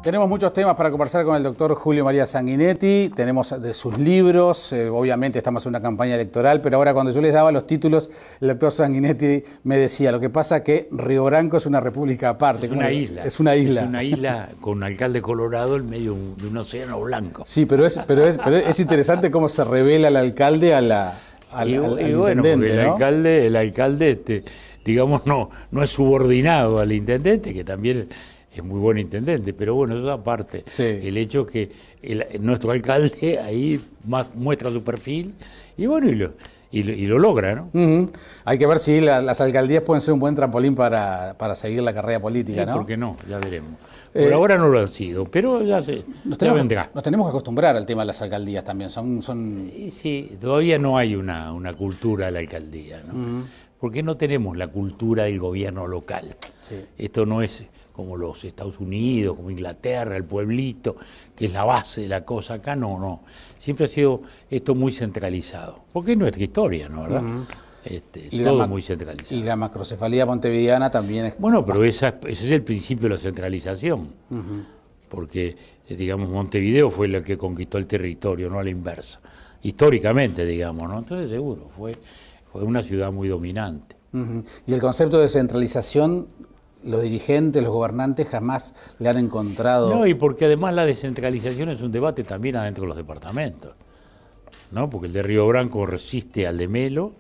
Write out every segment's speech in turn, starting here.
Tenemos muchos temas para conversar con el doctor Julio María Sanguinetti, tenemos de sus libros, obviamente estamos en una campaña electoral, pero ahora cuando yo les daba los títulos, el doctor Sanguinetti me decía, lo que pasa que Río Branco es una república aparte. Es una isla. Es una isla. Es una isla con un alcalde colorado en medio de un océano blanco. Sí, pero es interesante cómo se revela el alcalde al bueno, intendente, porque ¿no? el alcalde digamos, no es subordinado al intendente, que también es muy buen intendente, pero bueno, eso aparte. Sí. El hecho que nuestro alcalde ahí muestra su perfil y bueno, y lo logra, ¿no? Hay que ver si las alcaldías pueden ser un buen trampolín para seguir la carrera política, ¿no? ¿Por qué no? Ya veremos. Por ahora no lo han sido, pero ya vendrá. Nos tenemos que acostumbrar al tema de las alcaldías también. Sí, todavía no hay una cultura de la alcaldía, ¿no? Porque no tenemos la cultura del gobierno local. Sí. Esto no es como los Estados Unidos, como Inglaterra, el pueblito, que es la base de la cosa. Acá no. Siempre ha sido esto muy centralizado. Porque es nuestra historia, ¿no? ¿Verdad? Todo muy centralizado. Y la macrocefalía montevideana también es... Bueno, pero ese es el principio de la centralización. Porque, digamos, Montevideo fue la que conquistó el territorio, no a la inversa. Históricamente, digamos, ¿no? Entonces, seguro, fue una ciudad muy dominante. Y el concepto de centralización, los dirigentes, los gobernantes jamás le han encontrado... No, y porque además la descentralización es un debate también adentro de los departamentos, ¿no? Porque el de Río Branco resiste al de Melo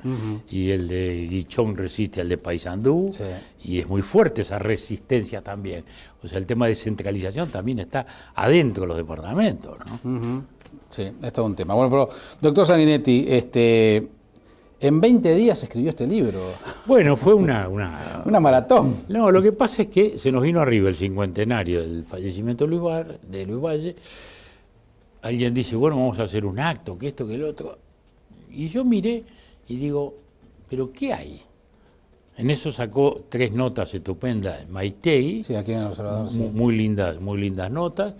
y el de Guichón resiste al de Paysandú, Sí. Y es muy fuerte esa resistencia también. O sea, el tema de descentralización también está adentro de los departamentos, ¿no? Sí, esto es un tema. Bueno, pero, doctor Sanguinetti, en 20 días escribió este libro. Bueno, fue una maratón. No, lo que pasa es que se nos vino arriba el cincuentenario del fallecimiento de Luis Valle. Alguien dice, bueno, vamos a hacer un acto, que esto, que el otro. Y yo miré y digo, ¿pero qué hay? En eso sacó 3 notas estupendas Maitei. Sí, aquí en El Observador, sí. Muy lindas notas.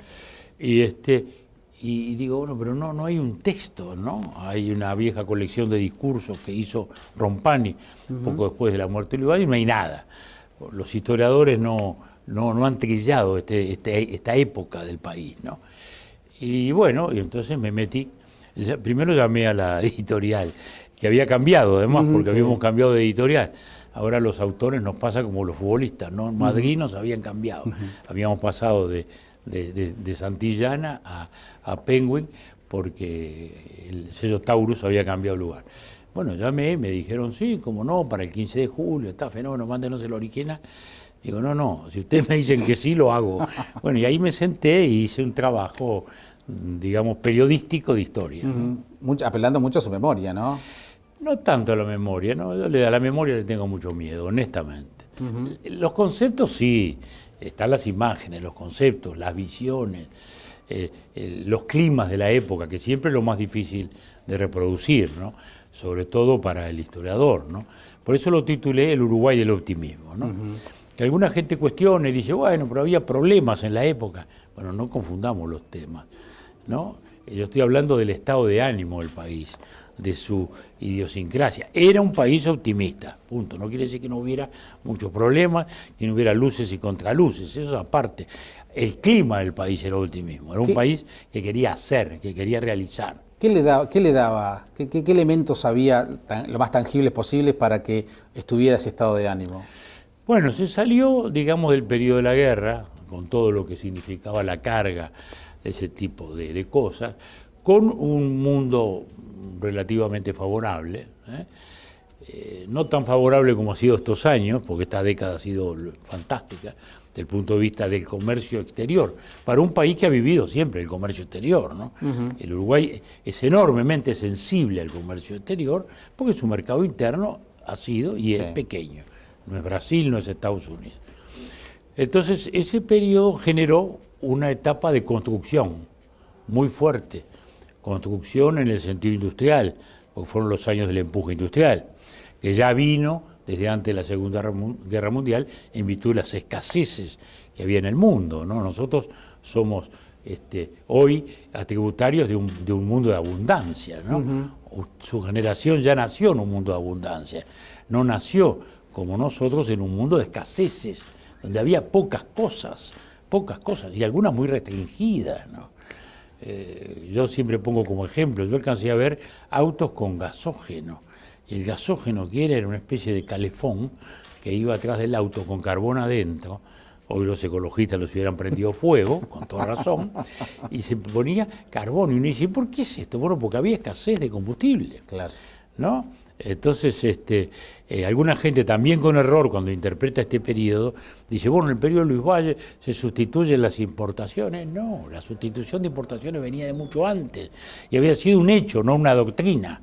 Y digo, bueno, pero no hay un texto, ¿no? Hay una vieja colección de discursos que hizo Rompani poco después de la muerte de Luis Valle, y no hay nada. Los historiadores no han trillado esta época del país, ¿no? Y bueno, y entonces me metí. Primero llamé a la editorial, que había cambiado además, porque habíamos cambiado de editorial. Ahora los autores nos pasa como los futbolistas, ¿no? En Madrid nos habían cambiado. Habíamos pasado de Santillana a Penguin, porque el sello Taurus había cambiado lugar. Bueno, llamé, me dijeron, sí, como no, para el 15 de julio, está fenómeno, mándenos el original. Digo, no, si ustedes me dicen que sí, lo hago. Bueno, y ahí me senté y hice un trabajo, digamos, periodístico de historia. Apelando mucho a su memoria, ¿no? No tanto a la memoria, ¿no? Yo a la memoria le tengo mucho miedo, honestamente. Los conceptos sí, están las imágenes, los conceptos, las visiones, los climas de la época, que siempre es lo más difícil de reproducir, ¿no? Sobre todo para el historiador, ¿no? Por eso lo titulé El Uruguay del optimismo, ¿no? Que alguna gente cuestiona y dice, bueno, pero había problemas en la época. Bueno, no confundamos los temas, ¿no? Yo estoy hablando del estado de ánimo del país, de su idiosincrasia. Era un país optimista, punto. No quiere decir que no hubiera muchos problemas, que no hubiera luces y contraluces, eso aparte. El clima del país era optimismo, era un país que quería hacer, que quería realizar. ¿Qué le daba? ¿Qué elementos había lo más tangibles posibles para que estuviera ese estado de ánimo? Bueno, se salió, digamos, del periodo de la guerra, con todo lo que significaba la carga de ese tipo de cosas, con un mundo relativamente favorable, no tan favorable como ha sido estos años, porque esta década ha sido fantástica desde el punto de vista del comercio exterior, para un país que ha vivido siempre el comercio exterior, ¿no? El Uruguay es enormemente sensible al comercio exterior, porque su mercado interno ha sido y es pequeño. No es Brasil, no es Estados Unidos. Entonces, ese periodo generó una etapa de construcción muy fuerte. Construcción en el sentido industrial, porque fueron los años del empuje industrial, que ya vino desde antes de la Segunda Guerra Mundial en virtud de las escaseces que había en el mundo, ¿no? Nosotros somos hoy tributarios de un mundo de abundancia, ¿no? Su generación ya nació en un mundo de abundancia, no nació como nosotros en un mundo de escaseces, donde había pocas cosas pocas cosas, y algunas muy restringidas, ¿no? Yo siempre pongo como ejemplo, yo alcancé a ver autos con gasógeno, y el gasógeno que era una especie de calefón que iba atrás del auto con carbón adentro. Hoy los ecologistas los hubieran prendido fuego, con toda razón, y se ponía carbón. Y uno dice, ¿por qué es esto? Bueno, porque había escasez de combustible, Claro. ¿no? Entonces, alguna gente también con error, cuando interpreta este periodo, dice, bueno, en el periodo de Luis Valle se sustituyen las importaciones. No, la sustitución de importaciones venía de mucho antes, y había sido un hecho, no una doctrina,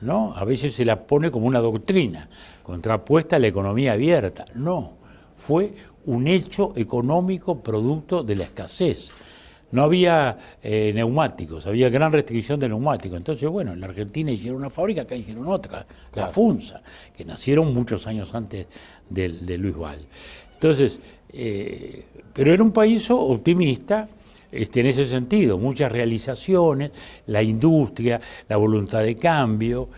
¿no? A veces se la pone como una doctrina, contrapuesta a la economía abierta. No, fue un hecho económico producto de la escasez. No había neumáticos, había gran restricción de neumáticos. Entonces, bueno, en la Argentina hicieron una fábrica, acá hicieron otra, la Funza, que nacieron muchos años antes de Luis Valle. Entonces, pero era un país optimista, en ese sentido, muchas realizaciones, la industria, la voluntad de cambio,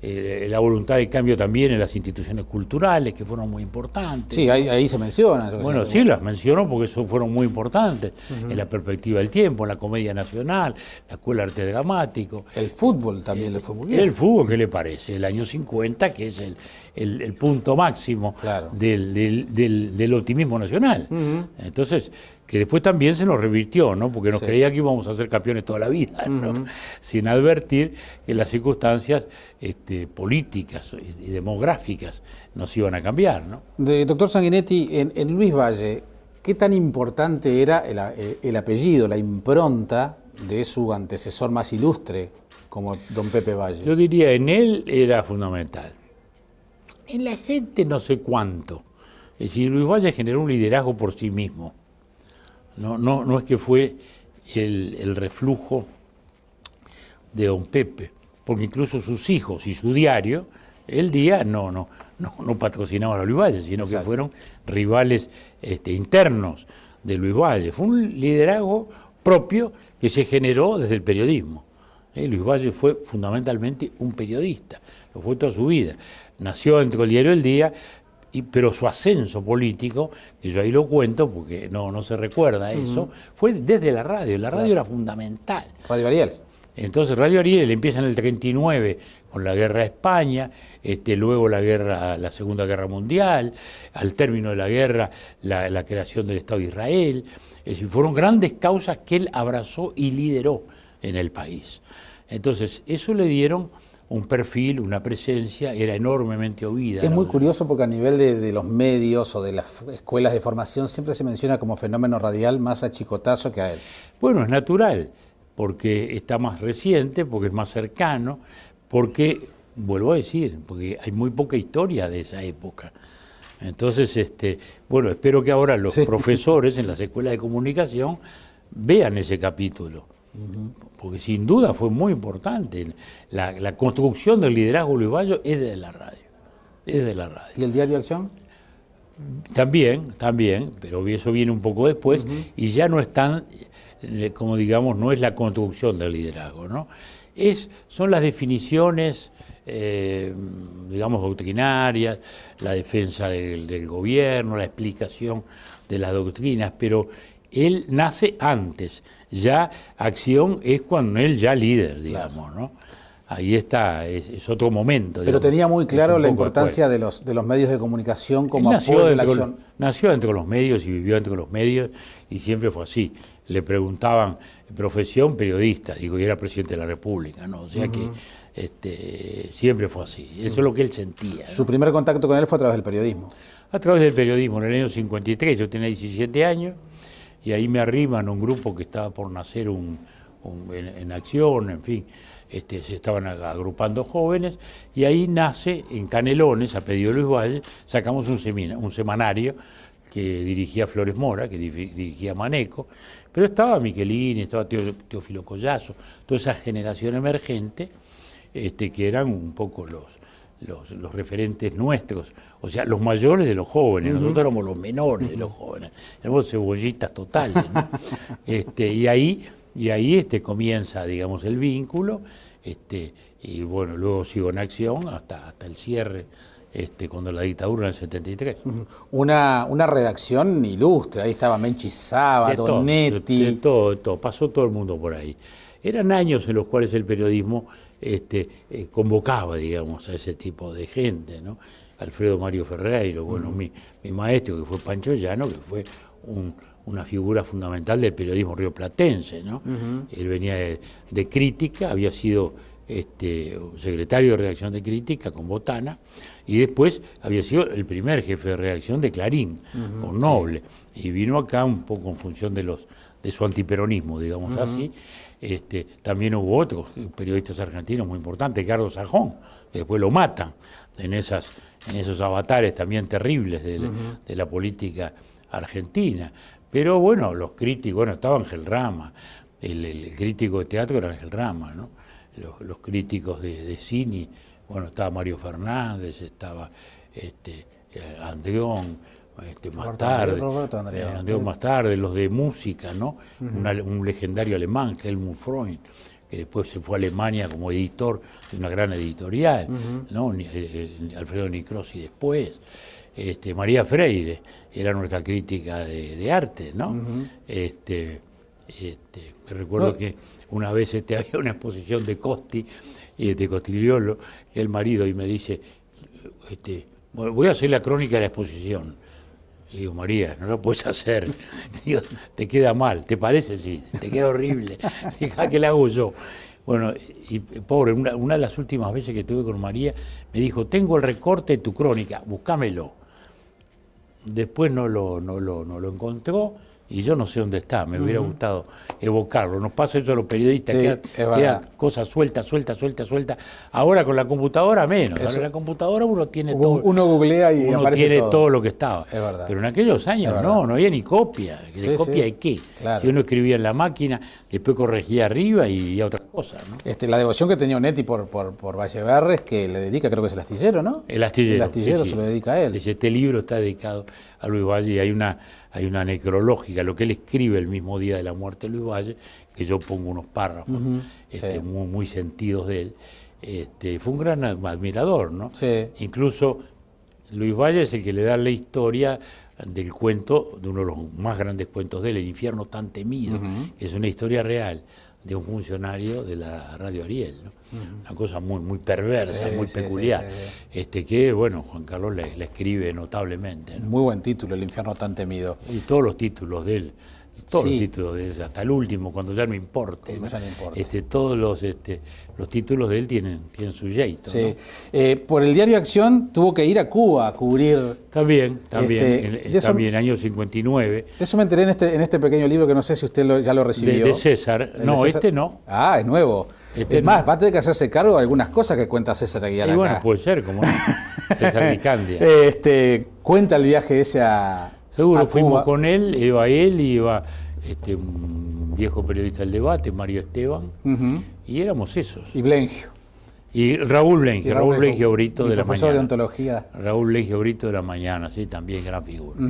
la voluntad de cambio también en las instituciones culturales, que fueron muy importantes. Sí, ahí se menciona. Bueno, sí, las menciono porque eso fueron muy importantes en la perspectiva del tiempo, en la Comedia Nacional, la Escuela de Arte Dramático. El fútbol también le fue muy bien. El fútbol, ¿qué le parece? El año 50, que es el punto máximo del optimismo nacional. Entonces, que después también se nos revirtió, ¿no? Porque nos creía que íbamos a ser campeones toda la vida, ¿no? Sin advertir que las circunstancias políticas y demográficas nos iban a cambiar, ¿no? Doctor Sanguinetti, en Luis Valle, ¿qué tan importante era el apellido, la impronta de su antecesor más ilustre, como don Pepe Valle? Yo diría, en él era fundamental. En la gente no sé cuánto. Es decir, Luis Valle generó un liderazgo por sí mismo. No es que fue el reflujo de don Pepe, porque incluso sus hijos y su diario, el día no patrocinaban a Luis Valle, sino que fueron rivales internos de Luis Valle. Fue un liderazgo propio que se generó desde el periodismo. Luis Valle fue fundamentalmente un periodista, lo fue toda su vida. Nació dentro del diario El Día, pero su ascenso político, que yo ahí lo cuento porque no se recuerda eso, fue desde la radio. La radio era fundamental. Radio Ariel. Entonces Radio Ariel empieza en el 39 con la guerra de España, luego la Segunda Guerra Mundial, al término de la guerra la creación del Estado de Israel. Es decir, fueron grandes causas que él abrazó y lideró en el país. Entonces, eso le dieron un perfil, una presencia, era enormemente oída. Es muy curioso porque a nivel de los medios o de las escuelas de formación siempre se menciona como fenómeno radial más a Chicotazo que a él. Bueno, es natural, porque está más reciente, porque es más cercano, porque, vuelvo a decir, porque hay muy poca historia de esa época. Entonces, bueno, espero que ahora los profesores en las escuelas de comunicación vean ese capítulo. Porque sin duda fue muy importante. La construcción del liderazgo Luis Valle es desde la radio. Es de la radio. ¿Y el Diario Acción? También, pero eso viene un poco después y ya no es tan, como digamos, no es la construcción del liderazgo, ¿no? Son las definiciones, digamos, doctrinarias, la defensa del gobierno, la explicación de las doctrinas, pero él nace antes. Ya Acción es cuando él ya líder, digamos, ¿no? Ahí está, es otro momento. Pero digamos, tenía muy claro la importancia de los medios de comunicación como apoyo de la acción. Nació dentro de los medios y vivió dentro de los medios y siempre fue así. Le preguntaban, profesión, periodista, digo, y era presidente de la República, ¿no? O sea que siempre fue así. Eso es lo que él sentía, ¿no? Su primer contacto con él fue a través del periodismo. A través del periodismo, en el año 53, yo tenía 17 años, y ahí me arriman un grupo que estaba por nacer en Acción, en fin, se estaban agrupando jóvenes, y ahí nace, en Canelones, a pedido de Luis Valle, sacamos un semanario que dirigía Flores Mora, que dirigía Maneco, pero estaba Michelini, estaba Teófilo Collazo, toda esa generación emergente, que eran un poco los referentes nuestros, o sea, los mayores de los jóvenes, nosotros éramos los menores de los jóvenes, éramos cebollitas totales, ¿no? Y ahí comienza, digamos, el vínculo, y bueno, luego sigo en Acción hasta el cierre cuando la dictadura en el 73. Una redacción ilustre, ahí estaba Menchi Sábado, Netti. De todo, pasó todo el mundo por ahí. Eran años en los cuales el periodismo convocaba, digamos, a ese tipo de gente, ¿no? Alfredo Mario Ferreiro, bueno, mi maestro, que fue Pancho Llano, que fue una figura fundamental del periodismo rioplatense, ¿no? Él venía de Crítica, había sido secretario de redacción de Crítica con Botana, y después había sido el primer jefe de redacción de Clarín, con Noble, y vino acá un poco en función de su antiperonismo, digamos así. También hubo otros periodistas argentinos muy importantes, Carlos Sajón, que después lo matan en esos avatares también terribles de la política argentina. Pero bueno, los críticos, bueno, estaba Ángel Rama, el crítico de teatro era Ángel Rama, ¿no? Los críticos de cine, bueno, estaba Mario Fernández, estaba Andreón, Roberto Andreón más tarde, los de música, ¿no? Un legendario alemán, Helmut Freund, que después se fue a Alemania como editor de una gran editorial, ¿no? Alfredo Nicrosi después. María Freire era nuestra crítica de arte, ¿no? Me recuerdo que una vez había una exposición de Costi, de Costigliolo, el marido, y me dice, voy a hacer la crónica de la exposición. Le digo, María, no lo puedes hacer. Digo, te queda mal, ¿te parece? Sí, te queda horrible. Diga, ¿qué le hago yo? Bueno, y pobre, una de las últimas veces que estuve con María, me dijo, tengo el recorte de tu crónica, búscamelo. Después no lo encontró y yo no sé dónde está, me hubiera gustado evocarlo. Nos pasa eso a los periodistas, queda cosas sueltas. Ahora con la computadora menos, ahora en la computadora uno tiene todo. Uno googlea y aparece todo lo que estaba. Es verdad. Pero en aquellos años no había ni copia. ¿De copia de qué? Claro. Si uno escribía en la máquina, después corregía arriba y otra cosa, ¿no? La devoción que tenía Onetti por Valleverres, que le dedica, creo que es El Astillero, ¿no? El Astillero. El Astillero se lo dedica a él. Este libro está dedicado a Luis Valle y hay una necrológica, lo que él escribe el mismo día de la muerte de Luis Valle, que yo pongo unos párrafos muy sentidos de él. Fue un gran admirador, ¿no? Sí. Incluso Luis Valle es el que le da la historia del cuento, de uno de los más grandes cuentos de él, El infierno tan temido, que es una historia real de un funcionario de la Radio Ariel, ¿no? Una cosa muy perversa, muy peculiar, que bueno, Juan Carlos la escribe notablemente, ¿no? Muy buen título, El infierno tan temido. Y todos los títulos de él, los títulos de él, hasta el último, cuando ya no importe, ¿no? Ya no importa. Todos los títulos de él tienen su jeito, sí. ¿no? Por el diario Acción tuvo que ir a Cuba a cubrir. También, año 59. De eso me enteré en este pequeño libro que no sé si usted ya lo recibió. De César. No, César. No. Ah, es nuevo. Es más, va a tener que hacerse cargo de algunas cosas que cuenta César Aguilar acá. Bueno, puede ser, como César Vicandia. Cuenta el viaje ese a Seguro, a fuimos Cuba. con él, iba un viejo periodista del debate, Mario Esteban, y éramos esos. Y Blengio. Y Raúl Blengio Brito de la profesor mañana. de ontología. Raúl Blengio Brito de la mañana, sí, también gran figura.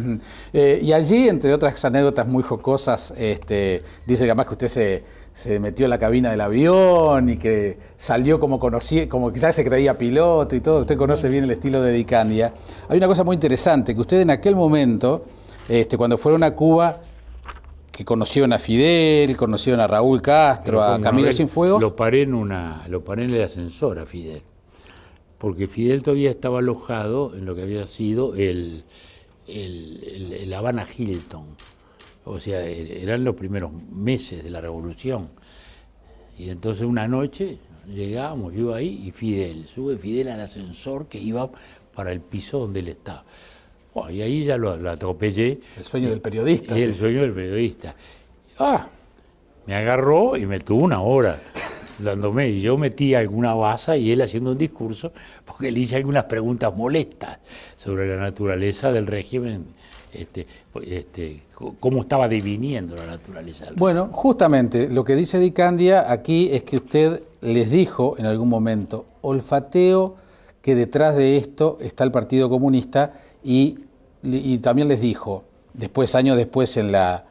Y allí, entre otras anécdotas muy jocosas, dice que además que usted se metió en la cabina del avión y que salió como que ya se creía piloto y todo. Usted conoce bien el estilo de Dicandia. Hay una cosa muy interesante, que usted en aquel momento, cuando fueron a Cuba, que conocieron a Fidel, conocieron a Raúl Castro, a Camilo Cienfuegos. Lo paré en el ascensor a Fidel, porque Fidel todavía estaba alojado en lo que había sido el Habana Hilton. O sea, eran los primeros meses de la revolución. Y entonces una noche llegábamos, yo ahí, y sube Fidel al ascensor que iba para el piso donde él estaba. Bueno, y ahí ya lo atropellé. El sueño del periodista. El sueño del periodista. Me agarró y me tuvo una hora dándome. Y yo metí alguna baza y él haciendo un discurso, porque le hice algunas preguntas molestas sobre la naturaleza del régimen. Cómo estaba deviniendo la naturaleza. Bueno, justamente lo que dice Dicandia aquí es que usted les dijo en algún momento, olfateo que detrás de esto está el Partido Comunista y también les dijo, años después en la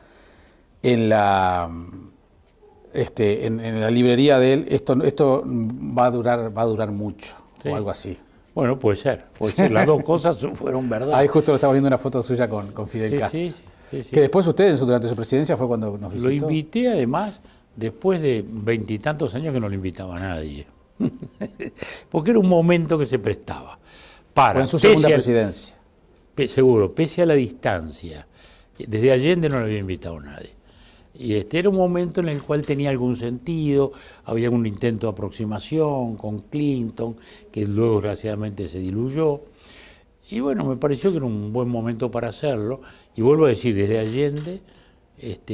librería de él, esto va a durar mucho, sí. O algo así. Bueno, puede ser. Las dos cosas fueron verdad. Ahí justo lo estaba viendo una foto suya con Fidel Castro. Sí. Que después usted, durante su presidencia, fue cuando nos visitó. Lo invité además después de 20 y tantos años que no lo invitaba a nadie. Porque era un momento que se prestaba. Fue en su segunda presidencia. Seguro, pese a la distancia. Desde Allende no lo había invitado a nadie. Y era un momento en el cual tenía algún sentido, había un intento de aproximación con Clinton, que luego desgraciadamente se diluyó. Y bueno, me pareció que era un buen momento para hacerlo. Y vuelvo a decir, desde Allende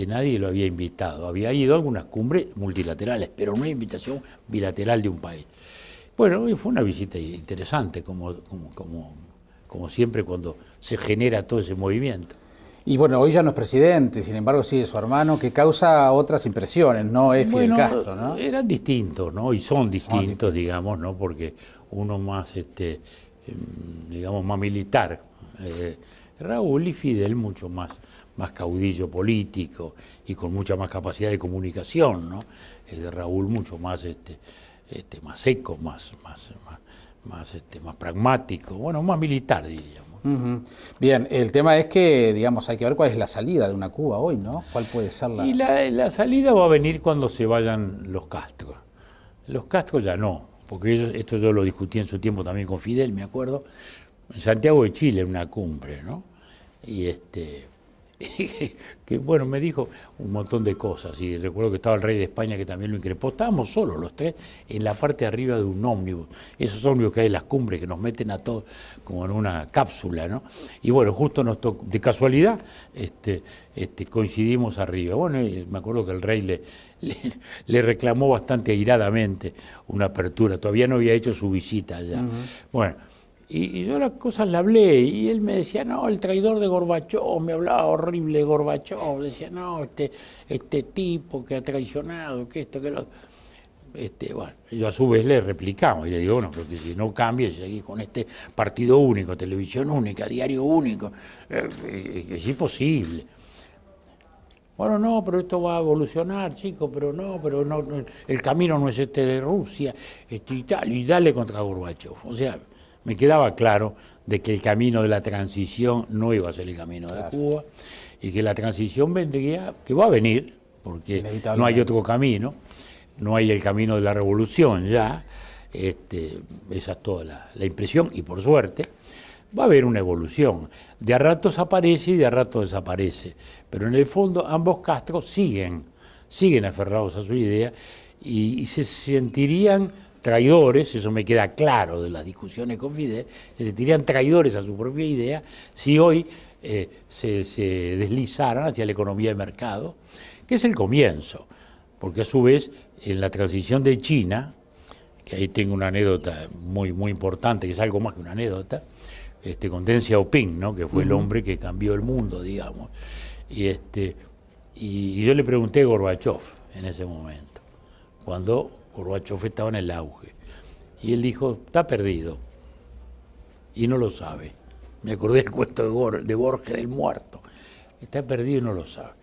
nadie lo había invitado. Había ido a algunas cumbres multilaterales, pero no una invitación bilateral de un país. Bueno, y fue una visita interesante, como siempre cuando se genera todo ese movimiento. Y bueno, hoy ya no es presidente, sin embargo sigue su hermano, que causa otras impresiones, no es Fidel Castro, ¿no? Eran distintos, ¿no? Y son distintos, digamos, ¿no? Porque uno más, digamos, más militar. Raúl y Fidel mucho más caudillo político y con mucha más capacidad de comunicación, ¿no? Raúl mucho más, más seco, más pragmático, bueno, más militar, diríamos. Bien, el tema es que, digamos, hay que ver cuál es la salida de una Cuba hoy, ¿no? ¿Cuál puede ser la...? Y la salida va a venir cuando se vayan los Castro. Los Castro ya no, porque esto yo lo discutí en su tiempo también con Fidel, me acuerdo, en Santiago de Chile, en una cumbre, ¿no? Y que bueno, me dijo un montón de cosas, y recuerdo que estaba el rey de España que también lo increpó. Estábamos solos los tres en la parte de arriba de un ómnibus, esos ómnibus que hay en las cumbres que nos meten a todos como en una cápsula, ¿no? Y bueno, justo nos tocó, de casualidad, coincidimos arriba. Bueno, y me acuerdo que el rey le reclamó bastante airadamente una apertura, todavía no había hecho su visita allá. Bueno, y yo las cosas le hablé, y él me decía, no, el traidor de Gorbachov, me hablaba horrible de Gorbachov, decía, no, este tipo que ha traicionado, que esto, que lo... bueno, yo a su vez le replicamos, y le digo, bueno, porque si no cambia, seguís con este partido único, televisión única, diario único, es imposible. Bueno, no, pero esto va a evolucionar, chicos, pero no, el camino no es de Rusia, y tal, y dale contra Gorbachov. O sea, me quedaba claro de que el camino de la transición no iba a ser el camino de Cuba, y que la transición vendría, que va a venir, porque no hay otro camino, no hay el camino de la revolución ya, esa es toda la impresión, y por suerte va a haber una evolución. De a ratos aparece y de a ratos desaparece, pero en el fondo ambos Castro siguen aferrados a su idea y se sentirían traidores, eso me queda claro de las discusiones con Fidel, se sentirían traidores a su propia idea si hoy se deslizaran hacia la economía de mercado, que es el comienzo, porque a su vez en la transición de China, que ahí tengo una anécdota muy, muy importante, que es algo más que una anécdota, con Deng Xiaoping, ¿no? Que fue el hombre que cambió el mundo, digamos, y yo le pregunté a Gorbachov en ese momento, cuando Gorbachov estaba en el auge, y él dijo, está perdido, y no lo sabe. Me acordé del cuento de Borges, el muerto, está perdido y no lo sabe.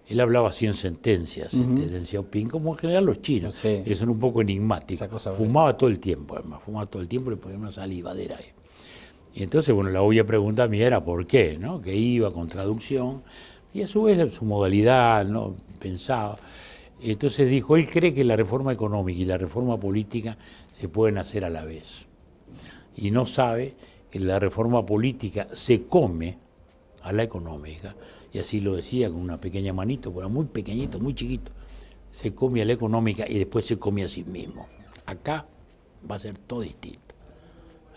Él hablaba así en sentencias, Deng Xiaoping, como en general los chinos, que son un poco enigmáticos. Fumaba todo el tiempo, además, le ponía una salivadera ahí. Y entonces, bueno, la obvia pregunta mía era por qué, ¿no? Que iba con traducción, y a su vez su modalidad, ¿no? Pensaba. Entonces dijo, él cree que la reforma económica y la reforma política se pueden hacer a la vez. Y no sabe que la reforma política se come a la económica, y así lo decía con una pequeña manito, pero muy pequeñito, muy chiquito, se come a la económica y después se come a sí mismo. Acá va a ser todo distinto.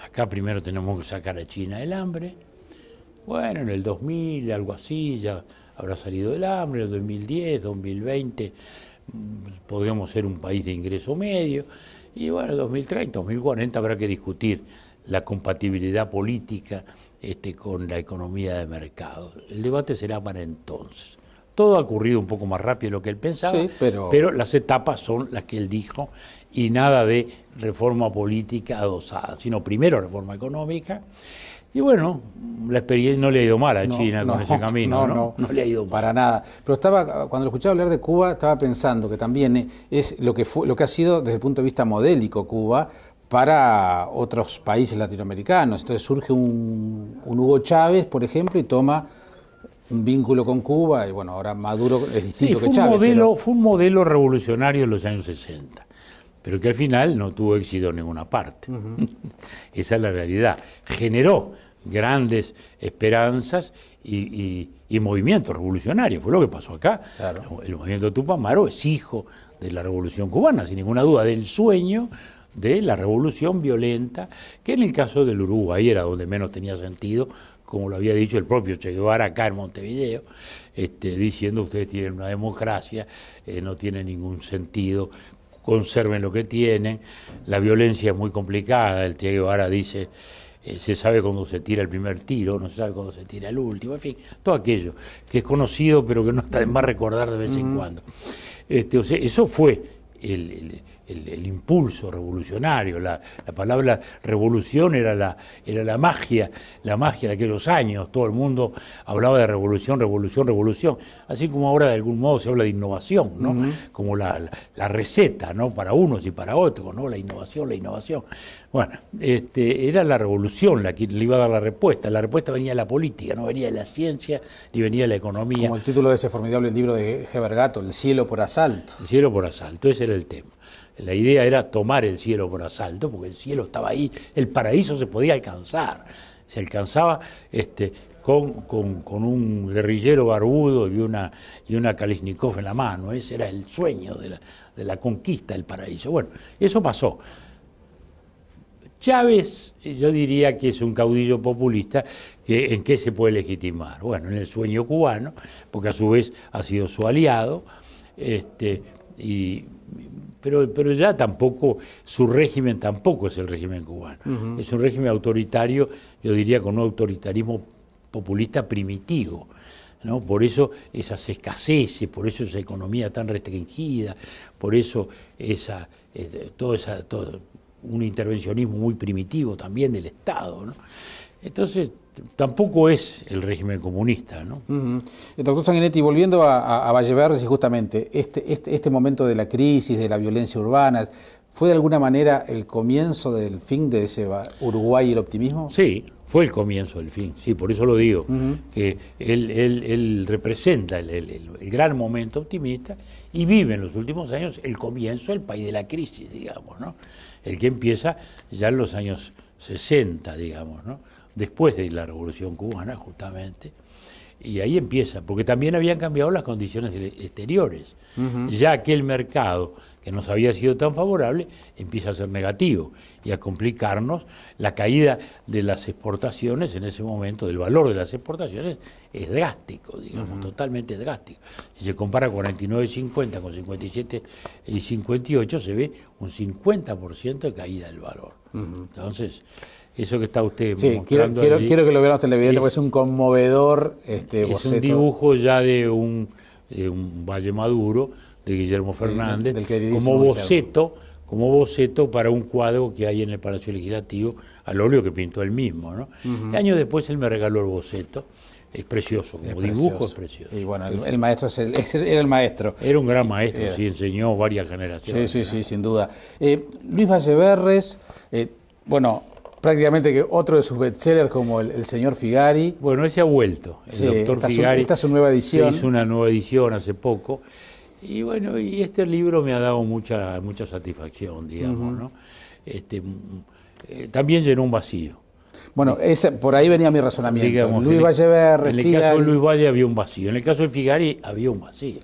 Acá primero tenemos que sacar a China del hambre. Bueno, en el 2000, algo así, ya habrá salido del hambre, en el 2010, 2020, podríamos ser un país de ingreso medio. Y bueno, en 2030, 2040 habrá que discutir la compatibilidad política con la economía de mercado. El debate será para entonces. Todo ha ocurrido un poco más rápido de lo que él pensaba, sí, pero las etapas son las que él dijo, y nada de reforma política adosada, sino primero reforma económica. Y bueno, la experiencia no le ha ido mal a China con ese camino, no le ha ido mal. Para nada. Pero cuando lo escuchaba hablar de Cuba, estaba pensando que también es lo que ha sido desde el punto de vista modélico Cuba, para otros países latinoamericanos. Entonces surge un Hugo Chávez, por ejemplo, y toma un vínculo con Cuba, y bueno, ahora Maduro es distinto que Chávez. Fue un modelo revolucionario en los años 60, pero que al final no tuvo éxito en ninguna parte. Esa es la realidad. Generó grandes esperanzas y movimientos revolucionarios. Fue lo que pasó acá. Claro. El movimiento Tupac es hijo de la Revolución Cubana, sin ninguna duda, del sueño de la revolución violenta, que en el caso del Uruguay era donde menos tenía sentido, como lo había dicho el propio Che Guevara acá en Montevideo, diciendo ustedes tienen una democracia, no tiene ningún sentido, conserven lo que tienen, la violencia es muy complicada, el Che Guevara dice, se sabe cuando se tira el primer tiro, no se sabe cuando se tira el último, en fin, todo aquello que es conocido pero que no está de más recordar de vez en cuando. O sea, eso fue el impulso revolucionario. La palabra revolución era la magia de aquellos años. Todo el mundo hablaba de revolución, revolución, revolución. Así como ahora de algún modo se habla de innovación, ¿no? Como la receta, ¿no? Para unos y para otros, ¿no? La innovación, la innovación. Bueno, era la revolución la que le iba a dar la respuesta. La respuesta venía de la política, no venía de la ciencia ni venía de la economía. Como el título de ese formidable libro de Heber Gato, El cielo por asalto. El cielo por asalto, ese era el tema. La idea era tomar el cielo por asalto, porque el cielo estaba ahí, el paraíso se podía alcanzar. Se alcanzaba con un guerrillero barbudo y una Kalashnikov en la mano. Ese era el sueño de la conquista del paraíso. Bueno, eso pasó. Chávez, yo diría que es un caudillo populista, ¿en qué se puede legitimar? Bueno, en el sueño cubano, porque a su vez ha sido su aliado, pero ya tampoco, su régimen tampoco es el régimen cubano. Es un régimen autoritario, yo diría con un autoritarismo populista primitivo, ¿no? Por eso esas escaseces, por eso esa economía tan restringida, por eso todo un intervencionismo muy primitivo también del Estado, ¿no? Entonces, tampoco es el régimen comunista, ¿no? Doctor Sanguinetti, volviendo a Valleverres, y justamente este momento de la crisis, de la violencia urbana, ¿fue de alguna manera el comienzo del fin de ese Uruguay y el optimismo? Sí, fue el comienzo del fin, sí, por eso lo digo, que él representa el gran momento optimista y vive en los últimos años el comienzo del país de la crisis, digamos, ¿no? El que empieza ya en los años 60, digamos, ¿no? Después de la Revolución Cubana, justamente, y ahí empieza, porque también habían cambiado las condiciones exteriores. Ya aquel mercado que nos había sido tan favorable empieza a ser negativo y a complicarnos. La caída de las exportaciones en ese momento, del valor de las exportaciones, es drástico, digamos, totalmente drástico. Si se compara 49.50 con 57.58, se ve un 50% de caída del valor. Entonces, eso que está usted mostrando quiero allí, que lo vean los televidentes, porque es un conmovedor boceto. Es un dibujo ya de un Valle Maduro, de Guillermo Fernández, como boceto para un cuadro que hay en el Palacio Legislativo, al óleo que pintó él mismo, ¿no? Y años después él me regaló el boceto. Es precioso, como dibujo es precioso. Y bueno, el maestro era el maestro. Era un gran maestro, sí, enseñó varias generaciones. Sí, sin duda. Luis Valleverres, bueno, prácticamente que otro de sus bestsellers como el señor Figari. Bueno, ese ha vuelto, el doctor Figari. Esta es su nueva edición. Se hizo una nueva edición hace poco. Y bueno, y este libro me ha dado mucha satisfacción, digamos, ¿no? También llenó un vacío. Bueno, por ahí venía mi razonamiento. Digamos, Luis Valleverres, en el caso de Luis Valle había un vacío. En el caso de Figari había un vacío.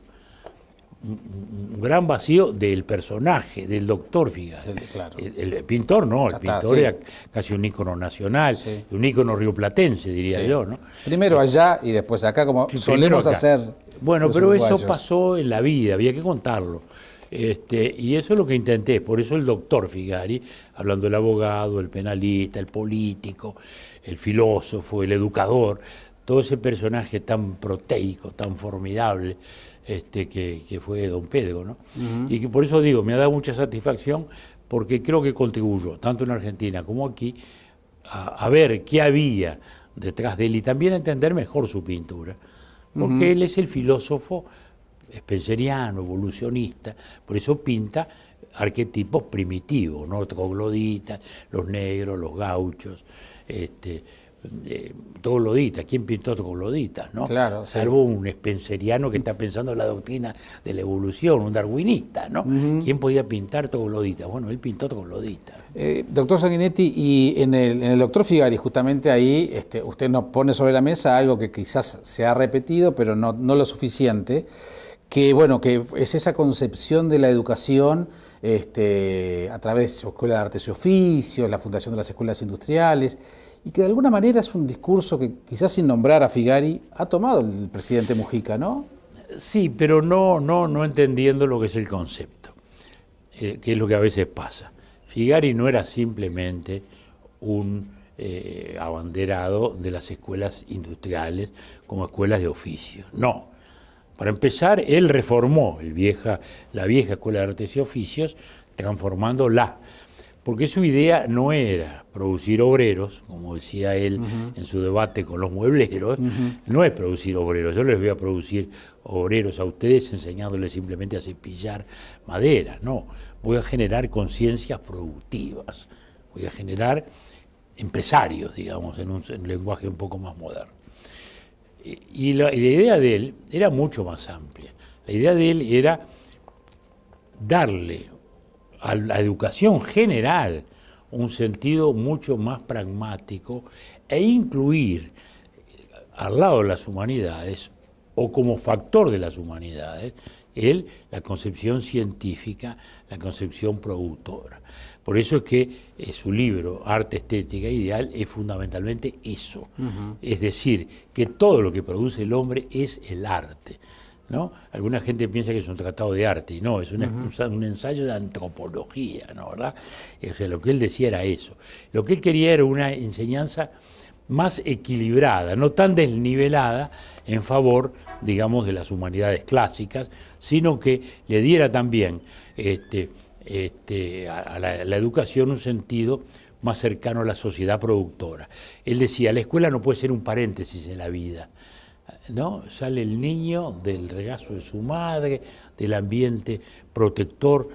Un gran vacío del personaje, del doctor Figari. Claro. El pintor no, el pintor era casi un ícono nacional, un ícono rioplatense, diría yo, ¿no? Primero allá y después acá, como solemos hacer. Bueno, pero eso pasó en la vida, había que contarlo. Y eso es lo que intenté, por eso el doctor Figari, hablando del abogado, el penalista, el político, el filósofo, el educador, todo ese personaje tan proteico, tan formidable, que fue don Pedro, ¿no? Y que por eso digo, me ha dado mucha satisfacción, porque creo que contribuyó, tanto en Argentina como aquí, a ver qué había detrás de él y también a entender mejor su pintura, porque él es el filósofo spenceriano, evolucionista, por eso pinta arquetipos primitivos, ¿no? Trogloditas, los negros, los gauchos, trogloditas. ¿Quién pintó trogloditas, no? Claro, salvo un spenceriano que está pensando en la doctrina de la evolución, un darwinista, ¿no? ¿Quién podía pintar trogloditas? Bueno, él pintó trogloditas. Doctor Sanguinetti, y en el doctor Figari, justamente ahí, usted nos pone sobre la mesa algo que quizás se ha repetido, pero no lo suficiente, que bueno, que es esa concepción de la educación a través de su Escuela de Artes y Oficios, la fundación de las escuelas industriales, y que de alguna manera es un discurso que quizás sin nombrar a Figari ha tomado el presidente Mujica, ¿no? Sí, pero no entendiendo lo que es el concepto, que es lo que a veces pasa. Figari no era simplemente un abanderado de las escuelas industriales como escuelas de oficio, no. Para empezar, él reformó la vieja Escuela de Artes y Oficios, transformándola, porque su idea no era producir obreros, como decía él en su debate con los muebleros, no es producir obreros, yo les voy a producir obreros a ustedes enseñándoles simplemente a cepillar madera, no, voy a generar conciencias productivas, voy a generar empresarios, digamos, en un lenguaje un poco más moderno. Y la idea de él era mucho más amplia. La idea de él era darle a la educación general un sentido mucho más pragmático e incluir al lado de las humanidades o como factor de las humanidades la concepción científica, la concepción productora. Por eso es que su libro, Arte, Estética, Ideal, es fundamentalmente eso. Es decir, que todo lo que produce el hombre es el arte, ¿no? Alguna gente piensa que es un tratado de arte, y no, es un ensayo de antropología, ¿no? ¿Verdad? O sea, lo que él decía era eso. Lo que él quería era una enseñanza más equilibrada, no tan desnivelada en favor, digamos, de las humanidades clásicas, sino que le diera también a la educación un sentido más cercano a la sociedad productora. Él decía, la escuela no puede ser un paréntesis en la vida, ¿no? Sale el niño del regazo de su madre, del ambiente protector,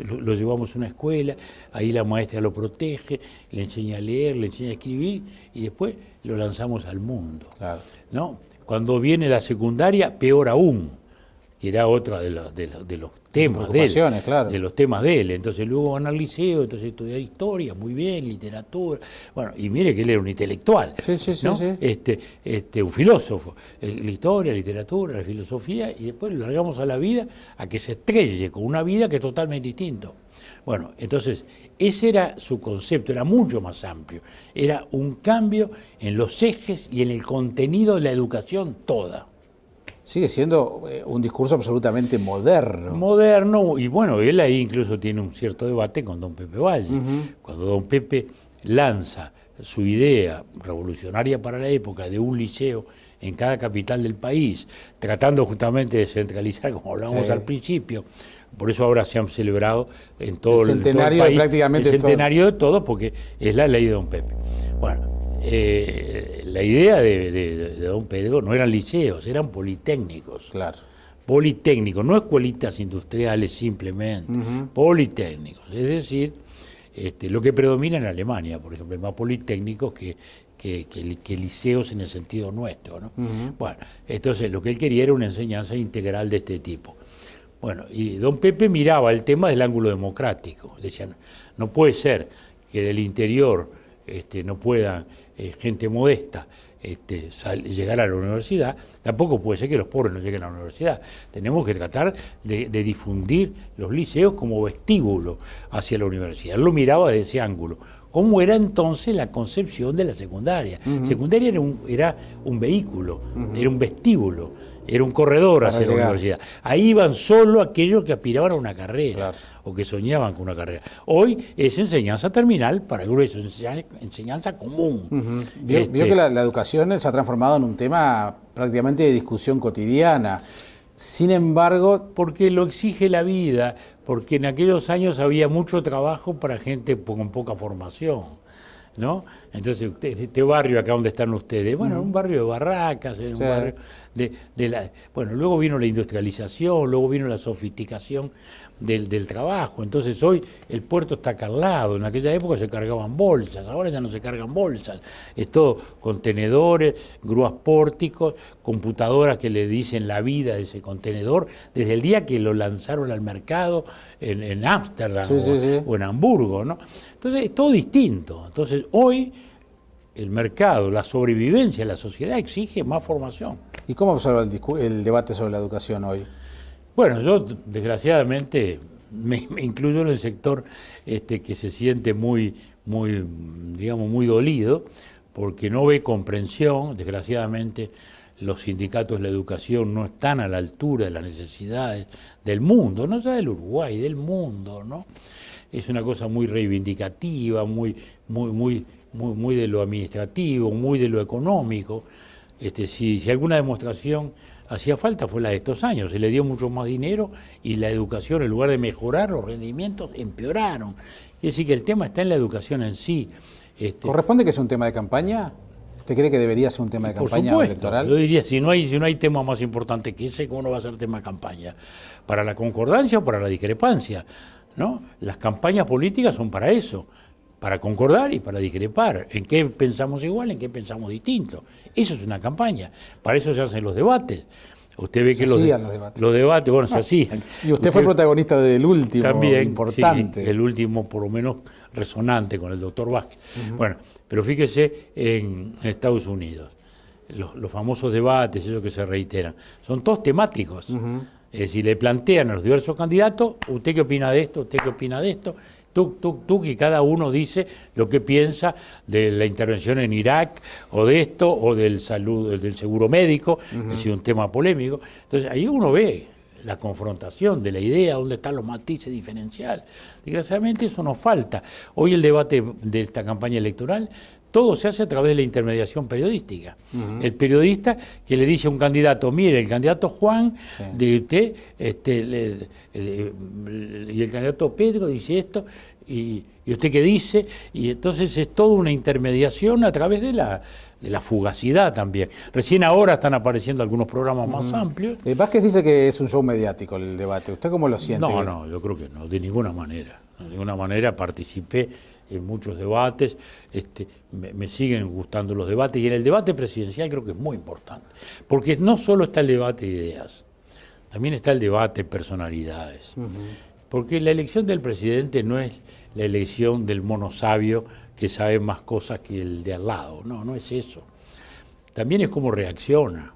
lo llevamos a una escuela, ahí la maestra lo protege, le enseña a leer, le enseña a escribir y después lo lanzamos al mundo. Claro. ¿No? Cuando viene la secundaria, peor aún, que era otra de los temas de él, claro. De los temas de él. Entonces luego van al liceo, entonces estudiar historia, muy bien, literatura. Bueno, y mire que él era un intelectual, ¿no? Un filósofo. La historia, la literatura, la filosofía, y después lo largamos a la vida a que se estrelle con una vida que es totalmente distinto. Bueno, entonces, ese era su concepto, era mucho más amplio. Era un cambio en los ejes y en el contenido de la educación toda. Sigue siendo un discurso absolutamente moderno. Moderno, y bueno, él ahí incluso tiene un cierto debate con don Pepe Valle. Cuando don Pepe lanza su idea revolucionaria para la época de un liceo en cada capital del país, tratando justamente de centralizar, como hablábamos al principio. Por eso ahora se han celebrado en todo el centenario, país, prácticamente el centenario de todo, porque es la ley de don Pepe. Bueno, la idea de don Pedro no eran liceos, eran politécnicos. Claro. Politécnicos, no escuelitas industriales simplemente, politécnicos. Es decir, lo que predomina en Alemania, por ejemplo, hay más politécnicos que liceos en el sentido nuestro, ¿no? Bueno, entonces lo que él quería era una enseñanza integral de este tipo. Bueno, y don Pepe miraba el tema del ángulo democrático. Le decían, no puede ser que del interior no puedan gente modesta llegar a la universidad, tampoco puede ser que los pobres no lleguen a la universidad. Tenemos que tratar de difundir los liceos como vestíbulo hacia la universidad. Él lo miraba desde ese ángulo. ¿Cómo era entonces la concepción de la secundaria? Secundaria era un vehículo, era un vestíbulo, era un corredor hacia la universidad. Ahí iban solo aquellos que aspiraban a una carrera, o que soñaban con una carrera. Hoy es enseñanza terminal para el grueso, enseñanza común. Vio que la educación se ha transformado en un tema prácticamente de discusión cotidiana. Sin embargo, porque lo exige la vida, porque en aquellos años había mucho trabajo para gente con poca formación, ¿no? Entonces, este barrio acá donde están ustedes, bueno, un barrio de barracas, un barrio bueno, luego vino la industrialización, luego vino la sofisticación del trabajo. Entonces hoy el puerto está acá al lado. En aquella época se cargaban bolsas, ahora ya no se cargan bolsas. Es todo contenedores, grúas pórticos, computadoras que le dicen la vida de ese contenedor desde el día que lo lanzaron al mercado en Ámsterdam o en Hamburgo, ¿no? Entonces es todo distinto. Entonces hoy el mercado, la sobrevivencia de la sociedad exige más formación. ¿Y cómo observa el debate sobre la educación hoy? Bueno, yo desgraciadamente me incluyo en el sector que se siente muy dolido, porque no ve comprensión. Desgraciadamente los sindicatos de la educación no están a la altura de las necesidades del mundo, no ya del Uruguay, del mundo, ¿no? Es una cosa muy reivindicativa, muy de lo administrativo, muy de lo económico. Si alguna demostración hacía falta fue la de estos años, se le dio mucho más dinero y la educación, en lugar de mejorar los rendimientos, empeoraron. Es decir, que el tema está en la educación en sí. ¿Corresponde que sea un tema de campaña? ¿Usted cree que debería ser un tema de campaña electoral? Yo diría, si no hay tema más importante que ese, ¿cómo no va a ser tema de campaña? ¿Para la concordancia o para la discrepancia? ¿No? Las campañas políticas son para eso, para concordar y para discrepar. ¿En qué pensamos igual, en qué pensamos distinto? Eso es una campaña. Para eso se hacen los debates. Usted ve que los debates, bueno, se hacían. Y usted fue protagonista del último, también, importante. Sí, el último, por lo menos, resonante con el doctor Vázquez. Bueno, pero fíjese en Estados Unidos, los famosos debates, esos que se reiteran, son todos temáticos. Es decir, le plantean a los diversos candidatos, ¿usted qué opina de esto? ¿Usted qué opina de esto? Y cada uno dice lo que piensa de la intervención en Irak, o de esto, o del seguro médico, es decir, un tema polémico. Entonces, ahí uno ve la confrontación de la idea, dónde están los matices diferenciales. Desgraciadamente eso nos falta. Hoy el debate de esta campaña electoral, todo se hace a través de la intermediación periodística. El periodista que le dice a un candidato, mire, el candidato Juan de usted, y el candidato Pedro dice esto, y usted qué dice, y entonces es toda una intermediación a través de la fugacidad también. Recién ahora están apareciendo algunos programas más amplios. Vázquez dice que es un show mediático el debate. ¿Usted cómo lo siente? No, yo creo que no, de ninguna manera. De ninguna manera. Participé en muchos debates, me siguen gustando los debates, y en el debate presidencial creo que es muy importante, porque no solo está el debate de ideas, también está el debate de personalidades, porque la elección del presidente no es la elección del mono sabio que sabe más cosas que el de al lado, no es eso. También es cómo reacciona,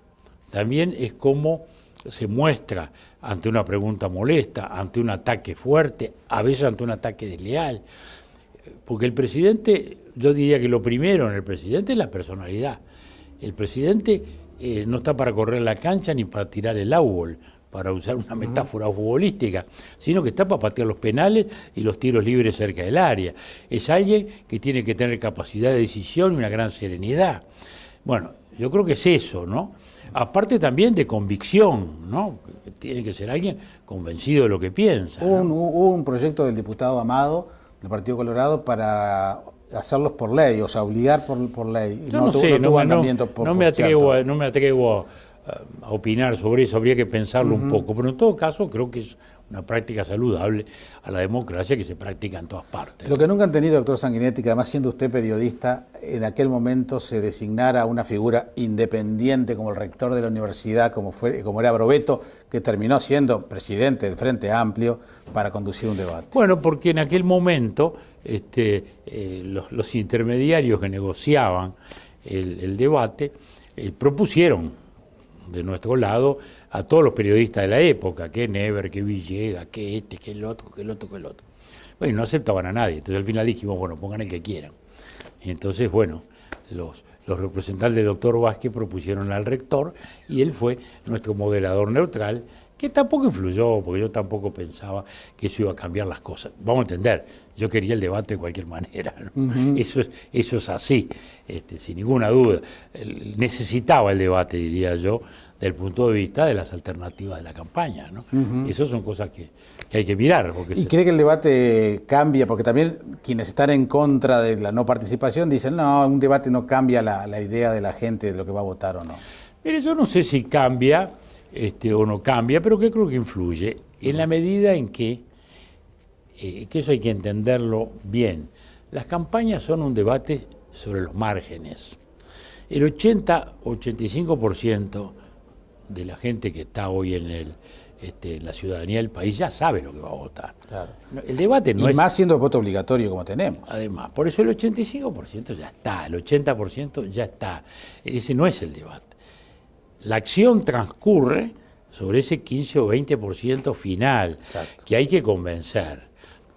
también es cómo se muestra ante una pregunta molesta, ante un ataque fuerte, a veces ante un ataque desleal. Porque el presidente, yo diría que lo primero en el presidente es la personalidad. El presidente no está para correr la cancha ni para tirar el árbol, para usar una metáfora futbolística, sino que está para patear los penales y los tiros libres cerca del área. Es alguien que tiene que tener capacidad de decisión y una gran serenidad. Bueno, yo creo que es eso, ¿no? Aparte también de convicción, ¿no? Tiene que ser alguien convencido de lo que piensa. Hubo un proyecto del diputado Amado del Partido Colorado para hacerlos por ley, o sea, obligar por ley. Yo no me atrevo a opinar sobre eso, habría que pensarlo un poco, pero en todo caso creo que es una práctica saludable a la democracia que se practica en todas partes. Lo que nunca han tenido, doctor Sanguinetti, que además siendo usted periodista, en aquel momento se designara una figura independiente como el rector de la universidad, como era Brovetto, que terminó siendo presidente del Frente Amplio para conducir un debate. Bueno, porque en aquel momento los intermediarios que negociaban el debate propusieron de nuestro lado a todos los periodistas de la época, que Never, que Villegas, que que el otro. Bueno, no aceptaban a nadie, entonces al final dijimos, bueno, pongan el que quieran. Y entonces, bueno, los representantes del doctor Vázquez propusieron al rector y él fue nuestro moderador neutral, que tampoco influyó, porque yo tampoco pensaba que eso iba a cambiar las cosas. Vamos a entender, yo quería el debate de cualquier manera, ¿no? Eso es así, sin ninguna duda. Necesitaba el debate, diría yo, del punto de vista de las alternativas de la campaña, ¿no? Esas son cosas que hay que mirar. ¿Y cree que el debate cambia? Porque también quienes están en contra de la no participación dicen, no, un debate no cambia la idea de la gente de lo que va a votar o no. Mire, yo no sé si cambia o no cambia, pero que creo que influye en la medida en que eso hay que entenderlo bien. Las campañas son un debate sobre los márgenes. El 80-85% de la gente que está hoy en la ciudadanía del país ya sabe lo que va a votar. Claro. El debate no y es... más siendo voto obligatorio como tenemos. Además, por eso el 85% ya está, el 80% ya está. Ese no es el debate. La acción transcurre sobre ese 15 o 20% final. Exacto. Que hay que convencer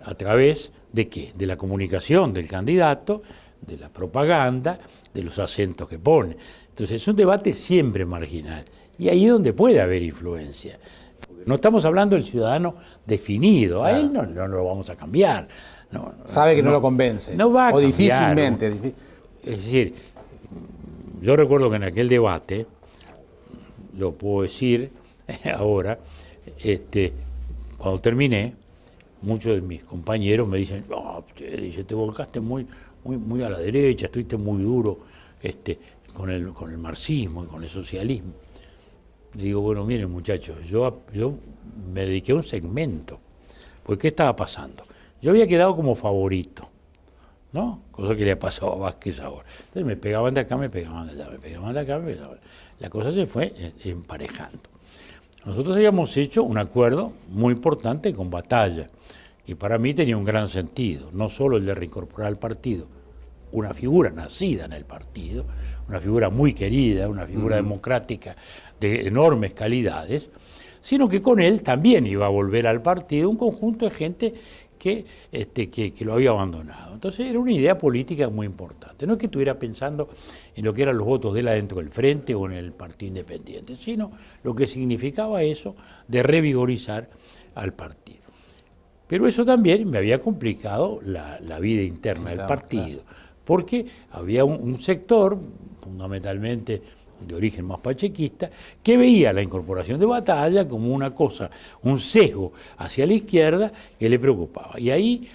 a través de ¿qué? De la comunicación del candidato, de la propaganda, de los acentos que pone. Entonces es un debate siempre marginal y ahí es donde puede haber influencia. Porque no estamos hablando del ciudadano definido, claro. A él no lo vamos a cambiar. Sabe que no lo convence. No va a o cambiar, difícilmente. ¿no? Es decir, yo recuerdo que en aquel debate, lo puedo decir ahora, cuando terminé, muchos de mis compañeros me dicen, te volcaste muy a la derecha, estuviste muy duro con el marxismo y con el socialismo. Le digo, bueno, miren muchachos, yo me dediqué a un segmento, porque ¿qué estaba pasando? Yo había quedado como favorito, ¿no? Cosa que le ha pasado a Vázquez ahora. Entonces me pegaban de acá, me pegaban de allá, me pegaban de acá, me pegaban de allá. La cosa se fue emparejando. Nosotros habíamos hecho un acuerdo muy importante con Batalla, que para mí tenía un gran sentido, no solo el de reincorporar al partido, una figura nacida en el partido, una figura muy querida, una figura democrática de enormes calidades, sino que con él también iba a volver al partido un conjunto de gente que lo había abandonado. Entonces era una idea política muy importante. No es que estuviera pensando en lo que eran los votos de él adentro del Frente o en el Partido Independiente, sino lo que significaba eso de revigorizar al partido. Pero eso también me había complicado la vida interna del partido, porque había un sector, fundamentalmente de origen más pachequista, que veía la incorporación de Batalla como una cosa, un sesgo hacia la izquierda que le preocupaba. Y ahí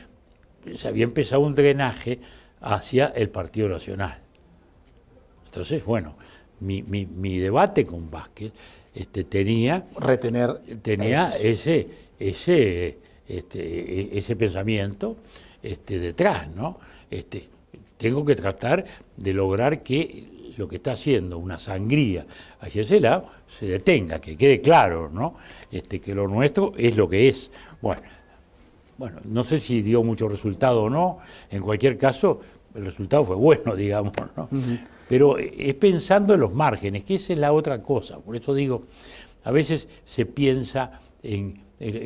se había empezado un drenaje hacia el Partido Nacional. Entonces, bueno, mi debate con Vázquez tenía ese pensamiento detrás, ¿no? Tengo que tratar de lograr que lo que está haciendo una sangría hacia ese lado se detenga, que quede claro, ¿no? Que lo nuestro es lo que es. Bueno, no sé si dio mucho resultado o no, en cualquier caso el resultado fue bueno, digamos, ¿no? Pero es pensando en los márgenes, que esa es la otra cosa. Por eso digo, a veces se piensa en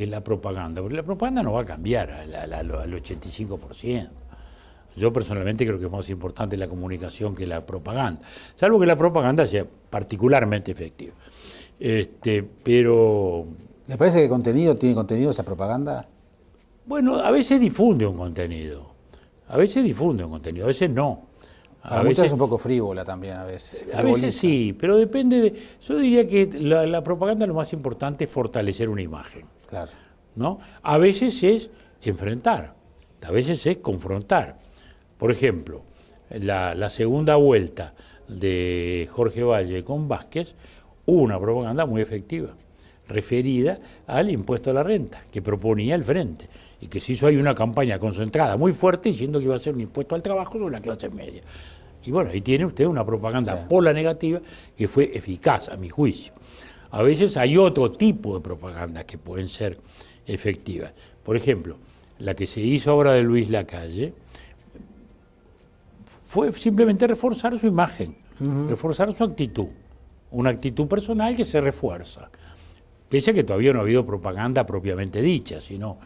la propaganda, porque la propaganda no va a cambiar al 85%. Yo personalmente creo que es más importante la comunicación que la propaganda, salvo que la propaganda sea particularmente efectiva. Pero... ¿Le parece que tiene contenido esa propaganda? Bueno, a veces difunde un contenido, a veces no. A veces es un poco frívola también, a veces. A veces sí, pero depende de... Yo diría que la propaganda lo más importante es fortalecer una imagen. Claro. ¿No? A veces es enfrentar, a veces es confrontar. Por ejemplo, la segunda vuelta de Jorge Valle con Vázquez, hubo una propaganda muy efectiva, referida al impuesto a la renta, que proponía el Frente, y que se hizo ahí una campaña concentrada muy fuerte diciendo que iba a ser un impuesto al trabajo sobre la clase media. Y bueno, ahí tiene usted una propaganda por la negativa que fue eficaz, a mi juicio. A veces hay otro tipo de propaganda que pueden ser efectivas. Por ejemplo, la que se hizo ahora de Luis Lacalle fue simplemente reforzar su imagen, reforzar su actitud, una actitud personal que se refuerza. Pese a que todavía no ha habido propaganda propiamente dicha, sino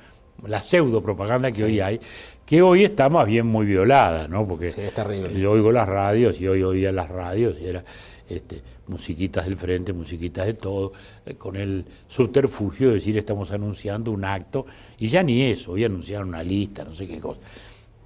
la pseudo propaganda que hoy hay, que hoy está más bien muy violada, ¿no? Porque es terrible. Yo oigo las radios y hoy oía las radios y era musiquitas del frente, musiquitas de todo, con el subterfugio de decir estamos anunciando un acto, y ya ni eso, hoy anunciaron una lista, no sé qué cosa.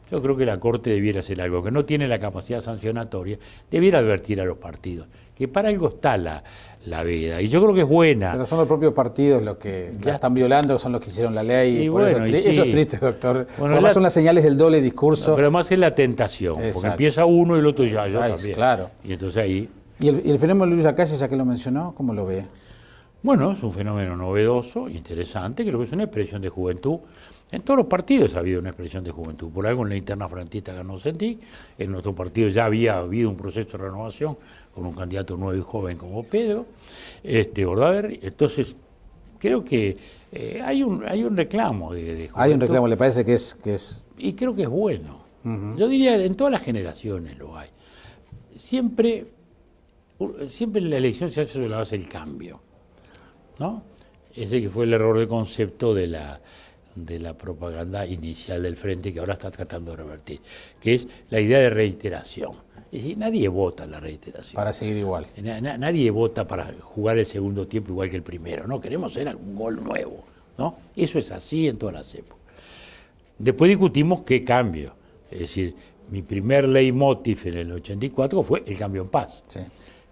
Yo creo que la Corte debiera hacer algo, que no tiene la capacidad sancionatoria, debiera advertir a los partidos, que para algo está la veda, y yo creo que es buena. Pero son los propios partidos los que la están violando, son los que hicieron la ley, y por bueno, eso es triste, doctor. Bueno, además son las señales del doble discurso. No, pero además es la tentación, porque empieza uno y el otro yo también. Claro. Y entonces ahí... ¿Y el fenómeno de Luis Lacalle, ya que lo mencionó, cómo lo ve? Bueno, es un fenómeno novedoso, interesante, creo que es una expresión de juventud. En todos los partidos ha habido una expresión de juventud. Por algo en la interna frentista ganó Sentí, en nuestro partido ya había habido un proceso de renovación con un candidato nuevo y joven como Pedro Bordaberry. Entonces, creo que hay un reclamo de juventud. Hay un reclamo, ¿le parece que es...? Y creo que es bueno. Yo diría, en todas las generaciones lo hay. Siempre en la elección se hace sobre la base del cambio, ¿no? Ese que fue el error de concepto de la propaganda inicial del Frente, que ahora está tratando de revertir, que es la idea de reiteración. Es decir, nadie vota la reiteración. Para seguir igual. Nadie vota para jugar el segundo tiempo igual que el primero, ¿no? Queremos hacer algún gol nuevo, ¿no? Eso es así en todas las épocas. Después discutimos qué cambio. Es decir, mi primer leitmotiv en el 84 fue el cambio en paz. Sí.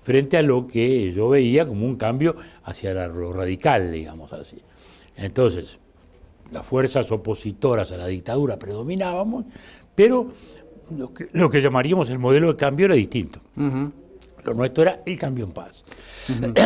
Frente a lo que yo veía como un cambio hacia lo radical, digamos así. Entonces, las fuerzas opositoras a la dictadura predominábamos, pero lo que llamaríamos el modelo de cambio era distinto. Lo nuestro era el cambio en paz.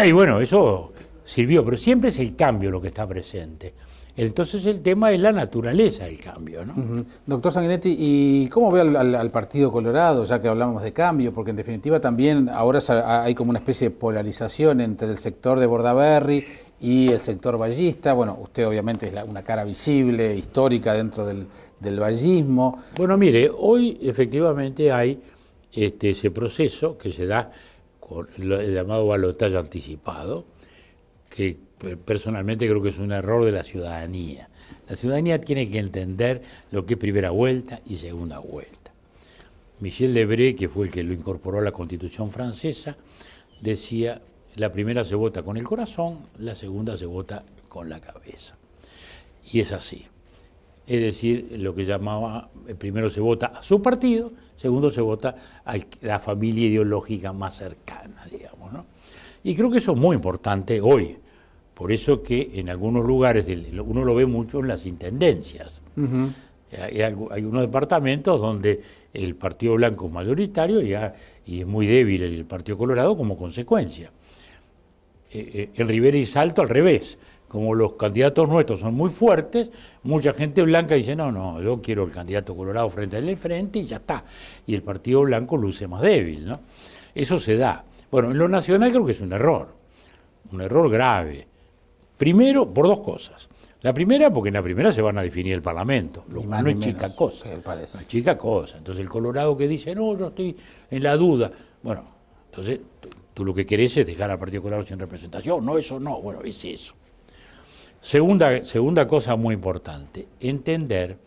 Y bueno, eso sirvió, pero siempre es el cambio lo que está presente. Entonces el tema es la naturaleza del cambio, ¿no? Doctor Sanguinetti, ¿y cómo ve al Partido Colorado, ya que hablamos de cambio? Porque en definitiva también ahora hay como una especie de polarización entre el sector de Bordaberry y el sector vallista. Bueno, usted obviamente es una cara visible, histórica dentro del vallismo. Bueno, mire, hoy efectivamente hay ese proceso que se da con el llamado balotaje anticipado, que personalmente creo que es un error de la ciudadanía. La ciudadanía tiene que entender lo que es primera vuelta y segunda vuelta. Michel Debré, que fue el que lo incorporó a la Constitución francesa, decía: la primera se vota con el corazón, la segunda se vota con la cabeza. Y es así. Es decir, lo que llamaba, primero se vota a su partido, segundo se vota a la familia ideológica más cercana, digamos, ¿no? Y creo que eso es muy importante hoy. Por eso que en algunos lugares, uno lo ve mucho en las intendencias. Hay unos departamentos donde el Partido Blanco es mayoritario y es muy débil el Partido Colorado como consecuencia. En Rivera y Salto al revés. Como los candidatos nuestros son muy fuertes, mucha gente blanca dice: no, yo quiero el candidato colorado frente al del frente y ya está. Y el Partido Blanco luce más débil, ¿no? Eso se da. Bueno, en lo nacional creo que es un error grave. Primero, por dos cosas. La primera, porque en la primera se van a definir el Parlamento, lo cual no es chica cosa. No es chica cosa. Entonces el Colorado que dice: no, yo estoy en la duda. Bueno, entonces tú lo que querés es dejar al Partido Colorado sin representación. No, eso no. Bueno, es eso. Segunda cosa muy importante, entender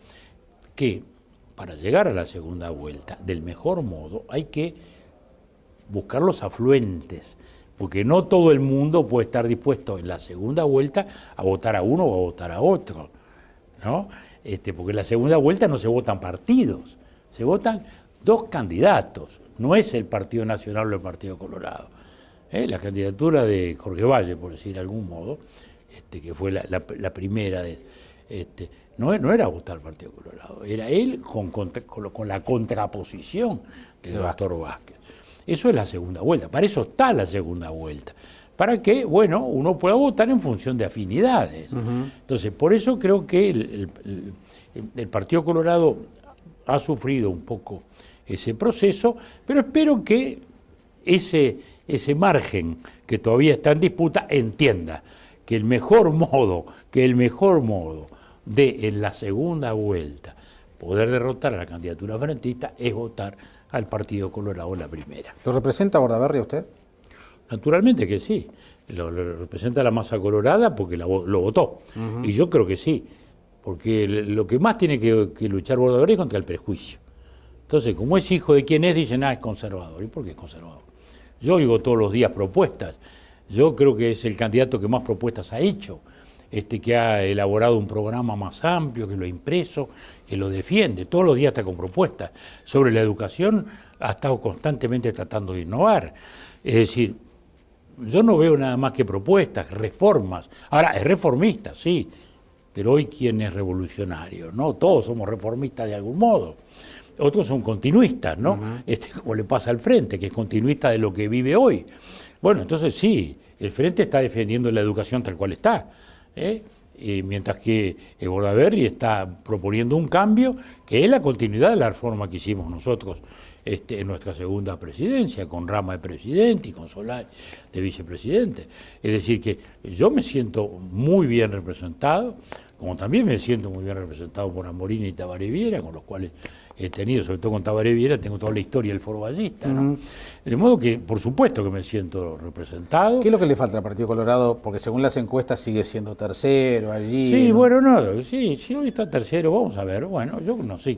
que para llegar a la segunda vuelta, del mejor modo, hay que buscar los afluentes. Porque no todo el mundo puede estar dispuesto en la segunda vuelta a votar a uno o a votar a otro, ¿no? Porque en la segunda vuelta no se votan partidos, se votan dos candidatos, no es el Partido Nacional o el Partido Colorado. La candidatura de Jorge Valle, por decir de algún modo, que fue la primera, no era votar al Partido Colorado, era él con la contraposición del doctor Vázquez. Eso es la segunda vuelta, para eso está la segunda vuelta, para que, bueno, uno pueda votar en función de afinidades. Entonces, por eso creo que el Partido Colorado ha sufrido un poco ese proceso, pero espero que ese margen que todavía está en disputa entienda que el mejor modo de en la segunda vuelta poder derrotar a la candidatura frentista es votar al Partido Colorado en la primera. ¿Lo representa Bordaberry a usted? Naturalmente que sí. Lo representa la masa colorada porque lo votó. Y yo creo que sí. Porque lo que más tiene que luchar Bordaberry es contra el prejuicio. Entonces, como es hijo de quien es, dicen: es conservador. ¿Y por qué es conservador? Yo oigo todos los días propuestas. Yo creo que es el candidato que más propuestas ha hecho, que ha elaborado un programa más amplio, que lo ha impreso, que lo defiende. Todos los días está con propuestas. Sobre la educación ha estado constantemente tratando de innovar. Es decir, yo no veo nada más que propuestas, reformas. Ahora, es reformista, sí, pero hoy ¿quién es revolucionario? ¿No? Todos somos reformistas de algún modo. Otros son continuistas, ¿no? Como le pasa al Frente, que es continuista de lo que vive hoy. Bueno, entonces sí, el Frente está defendiendo la educación tal cual está, mientras que Bordaberry está proponiendo un cambio que es la continuidad de la reforma que hicimos nosotros en nuestra segunda presidencia, con Rama de presidente y con Solari de vicepresidente. Es decir, que yo me siento muy bien representado, como también me siento muy bien representado por Amorín y Tabaré Viera, con los cuales he tenido, sobre todo con Tabaré Viera, tengo toda la historia del Foro Ballista, ¿no? De modo que, por supuesto que me siento representado. ¿Qué es lo que le falta al Partido Colorado? Porque según las encuestas sigue siendo tercero allí. Sí, ¿no? bueno, no, sí, hoy está tercero, vamos a ver, bueno, yo no sé.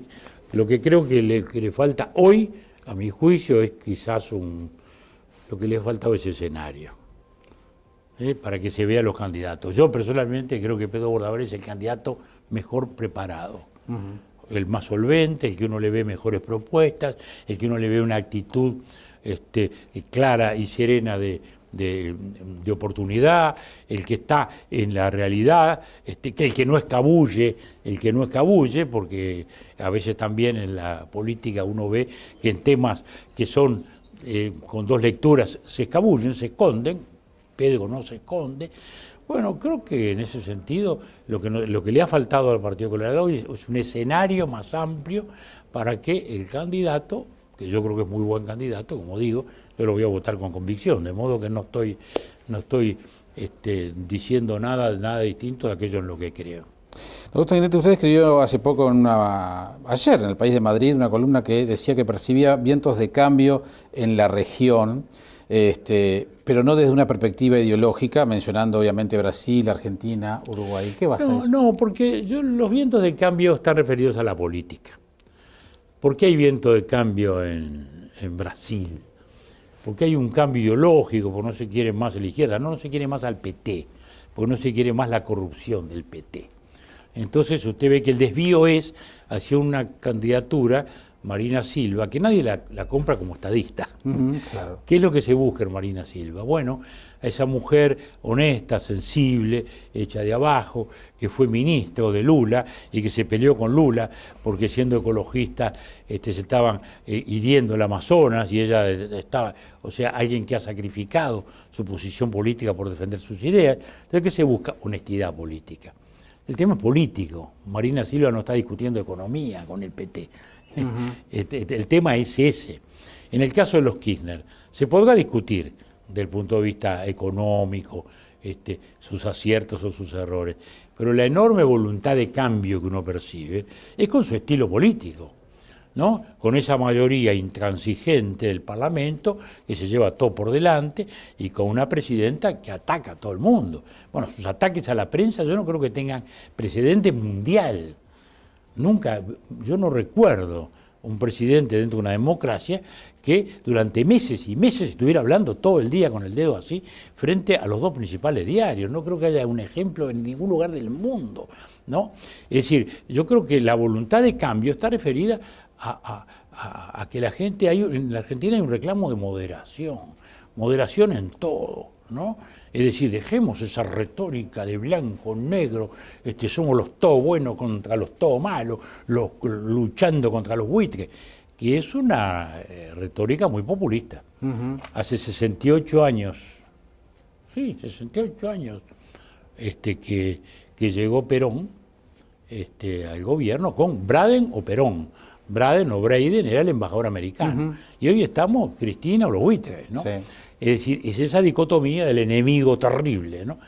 Lo que creo que le falta hoy, a mi juicio, es quizás lo que le ha faltado es escenario, para que se vean los candidatos. Yo personalmente creo que Pedro Bordaberry es el candidato mejor preparado. El más solvente, el que uno le ve mejores propuestas, el que uno le ve una actitud clara y serena de oportunidad, el que está en la realidad, el que no escabulle, porque a veces también en la política uno ve que en temas que son con dos lecturas se escabullen, se esconden. Pedro no se esconde. Bueno, creo que en ese sentido lo que le ha faltado al Partido Colorado es un escenario más amplio para que el candidato, que yo creo que es muy buen candidato, como digo, yo lo voy a votar con convicción, de modo que no estoy diciendo nada distinto de aquello en lo que creo. Doctor Sanguinetti, usted escribió hace poco, ayer en El País de Madrid, una columna que decía que percibía vientos de cambio en la región, pero no desde una perspectiva ideológica, mencionando obviamente Brasil, Argentina, Uruguay. ¿Qué basa eso? No, porque los vientos de cambio están referidos a la política. ¿Por qué hay viento de cambio en Brasil? Porque hay un cambio ideológico, porque no se quiere más a la izquierda, no se quiere más al PT, porque no se quiere más la corrupción del PT. Entonces usted ve que el desvío es hacia una candidatura, Marina Silva, que nadie la compra como estadista. Claro. ¿Qué es lo que se busca en Marina Silva? Bueno, a esa mujer honesta, sensible, hecha de abajo, que fue ministro de Lula y que se peleó con Lula porque siendo ecologista se estaban hiriendo el Amazonas y ella estaba, o sea, alguien que ha sacrificado su posición política por defender sus ideas. Entonces, ¿qué se busca? Honestidad política. El tema es político. Marina Silva no está discutiendo economía con el PT. El tema es ese. En el caso de los Kirchner, se podrá discutir del punto de vista económico, sus aciertos o sus errores, pero la enorme voluntad de cambio que uno percibe es con su estilo político, ¿no? Con esa mayoría intransigente del Parlamento que se lleva todo por delante y con una presidenta que ataca a todo el mundo. Bueno, sus ataques a la prensa yo no creo que tengan precedente mundial. Nunca, yo no recuerdo un presidente dentro de una democracia que durante meses y meses estuviera hablando todo el día con el dedo así frente a los dos principales diarios. No creo que haya un ejemplo en ningún lugar del mundo, ¿no? Es decir, yo creo que la voluntad de cambio está referida a que en la Argentina hay un reclamo de moderación en todo, ¿no? Es decir, dejemos esa retórica de blanco, negro, somos los todo buenos contra los todo malos, luchando contra los buitres, que es una retórica muy populista. Hace 68 años, sí, 68 años, que llegó Perón al gobierno con Braden o Perón. Braden o Braden era el embajador americano. Y hoy estamos Cristina o los buitres, ¿no? Sí. Es decir, es esa dicotomía del enemigo terrible, ¿no?